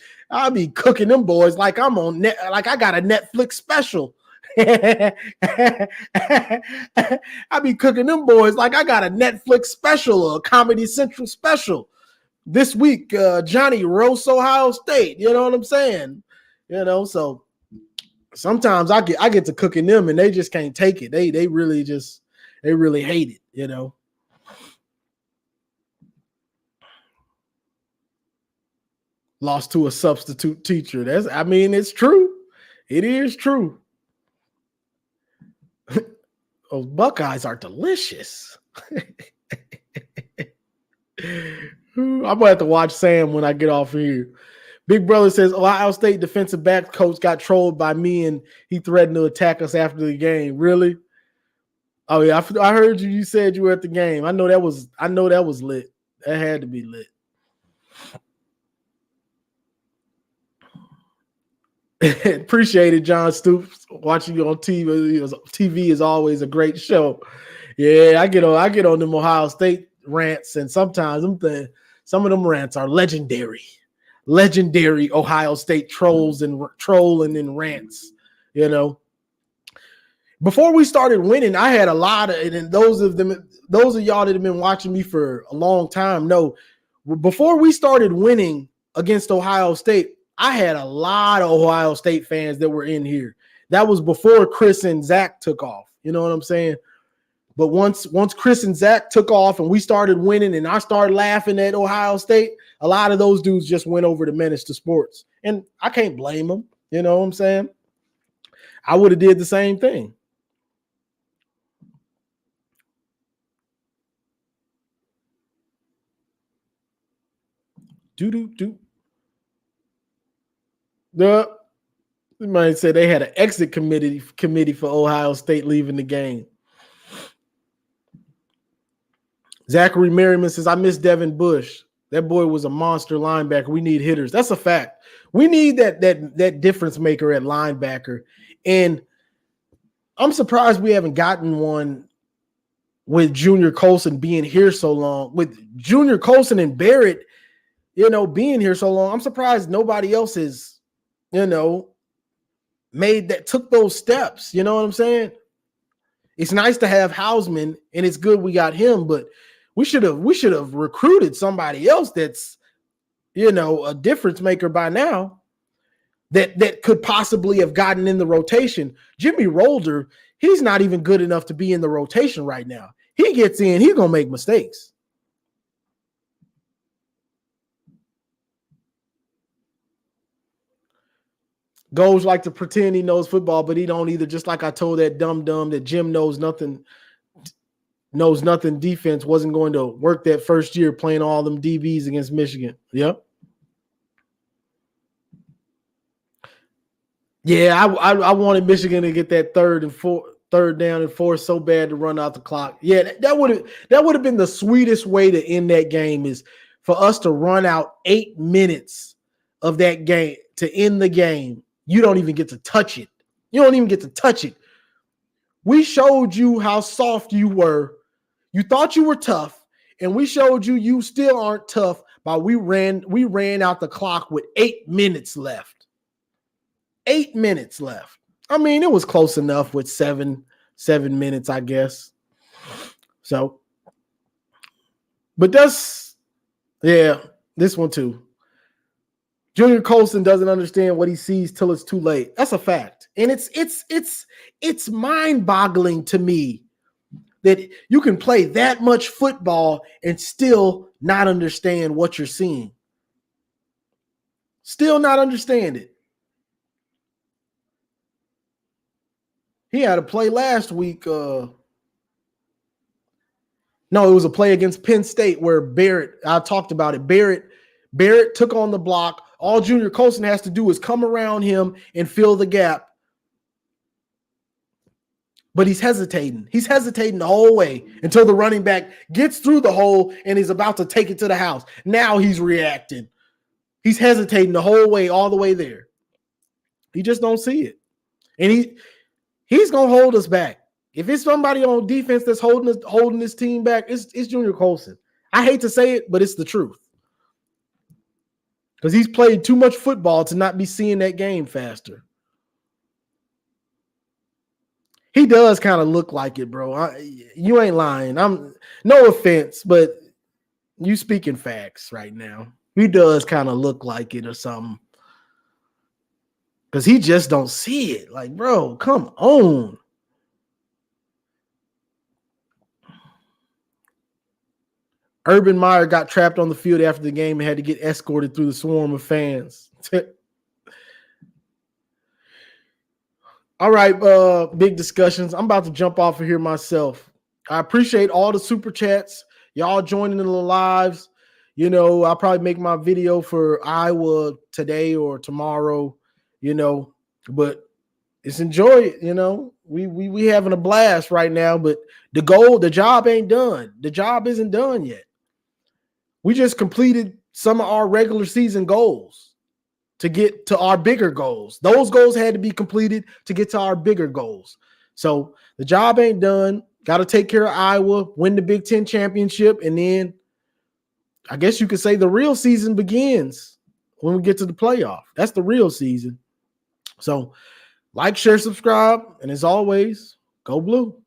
cooking them boys like I'm on net, like I got a Netflix special. I be cooking them boys like I got a Netflix special or a Comedy Central special. This week, Johnny roasts Ohio State. You know what I'm saying? You know, so sometimes I get to cooking them, and they just can't take it. They really hate it, you know. Lost to a substitute teacher. It's true. It is true. Those Buckeyes are delicious. I'm gonna have to watch Sam when I get off of here. Big Brother says Ohio State defensive back coach got trolled by me, and he threatened to attack us after the game. Really? Oh yeah, I heard you. You said you were at the game. I know that was lit. That had to be lit. Appreciate it, John Stoops. Watching you on TV. TV is always a great show. Yeah, I get on them Ohio State rants, and sometimes some of them rants are legendary. Legendary Ohio State trolling and rants. You know, before we started winning, I had a lot of, and those of y'all that have been watching me for a long time know, before we started winning against Ohio State, I had a lot of Ohio State fans that were in here. That was before Chris and Zach took off. You know what I'm saying? But once Chris and Zach took off and we started winning and I started laughing at Ohio State, a lot of those dudes just went over to Menace to Sports. And I can't blame them. You know what I'm saying? I would have did the same thing. You might say they had an exit committee for Ohio State leaving the game. Zachary Merriman says, I miss Devin Bush. That boy was a monster linebacker. We need hitters. That's a fact. We need that difference maker at linebacker. And I'm surprised we haven't gotten one with Junior Colson being here so long. With Junior Colson and Barrett, being here so long, I'm surprised nobody else is, took those steps. You know what I'm saying? It's nice to have Hausman, and it's good we got him, but we should have recruited somebody else that's, a difference maker by now that could possibly have gotten in the rotation. Jimmy Rolder, he's not even good enough to be in the rotation right now. He gets in, he's going to make mistakes. Goes like to pretend he knows football, but he don't either. Just like I told that dumb that Jim knows nothing defense wasn't going to work that first year playing all them DBs against Michigan. Yep. Yeah, I wanted Michigan to get that third down and 4 so bad to run out the clock. Yeah, that would have been the sweetest way to end that game, is for us to run out 8 minutes of that game to end the game. You don't even get to touch it. We showed you how soft you were. You thought you were tough, and we showed you still aren't tough. But we ran out the clock with 8 minutes left. 8 minutes left. I mean, it was close enough with seven minutes, I guess. So, but this one too. Junior Colson doesn't understand what he sees till it's too late. That's a fact. And it's mind-boggling to me that you can play that much football and still not understand what you're seeing. Still not understand it. He had a play last week. No, it was a play against Penn State where Barrett, I talked about it. Barrett took on the block. All Junior Colson has to do is come around him and fill the gap. But he's hesitating. He's hesitating the whole way until the running back gets through the hole and he's about to take it to the house. Now he's reacting. He's hesitating the whole way, all the way there. He just don't see it. And he's going to hold us back. If it's somebody on defense that's holding this team back, it's Junior Colson. I hate to say it, but it's the truth. Because he's played too much football to not be seeing that game faster. He does kind of look like it, bro. You ain't lying. No offense, but you speaking facts right now. He does kind of look like it or something. Because he just don't see it. Like, bro, come on. Urban Meyer got trapped on the field after the game and had to get escorted through the swarm of fans. All right, big discussions. I'm about to jump off of here myself. I appreciate all the super chats. Y'all joining in the lives. I'll probably make my video for Iowa today or tomorrow, but it's enjoy it, We having a blast right now, but the job ain't done. The job isn't done yet. We just completed some of our regular season goals to get to our bigger goals. Those goals had to be completed to get to our bigger goals. So the job ain't done. Got to take care of Iowa, win the Big Ten championship, and then I guess you could say the real season begins when we get to the playoff. That's the real season. So like, share, subscribe, and as always, go blue.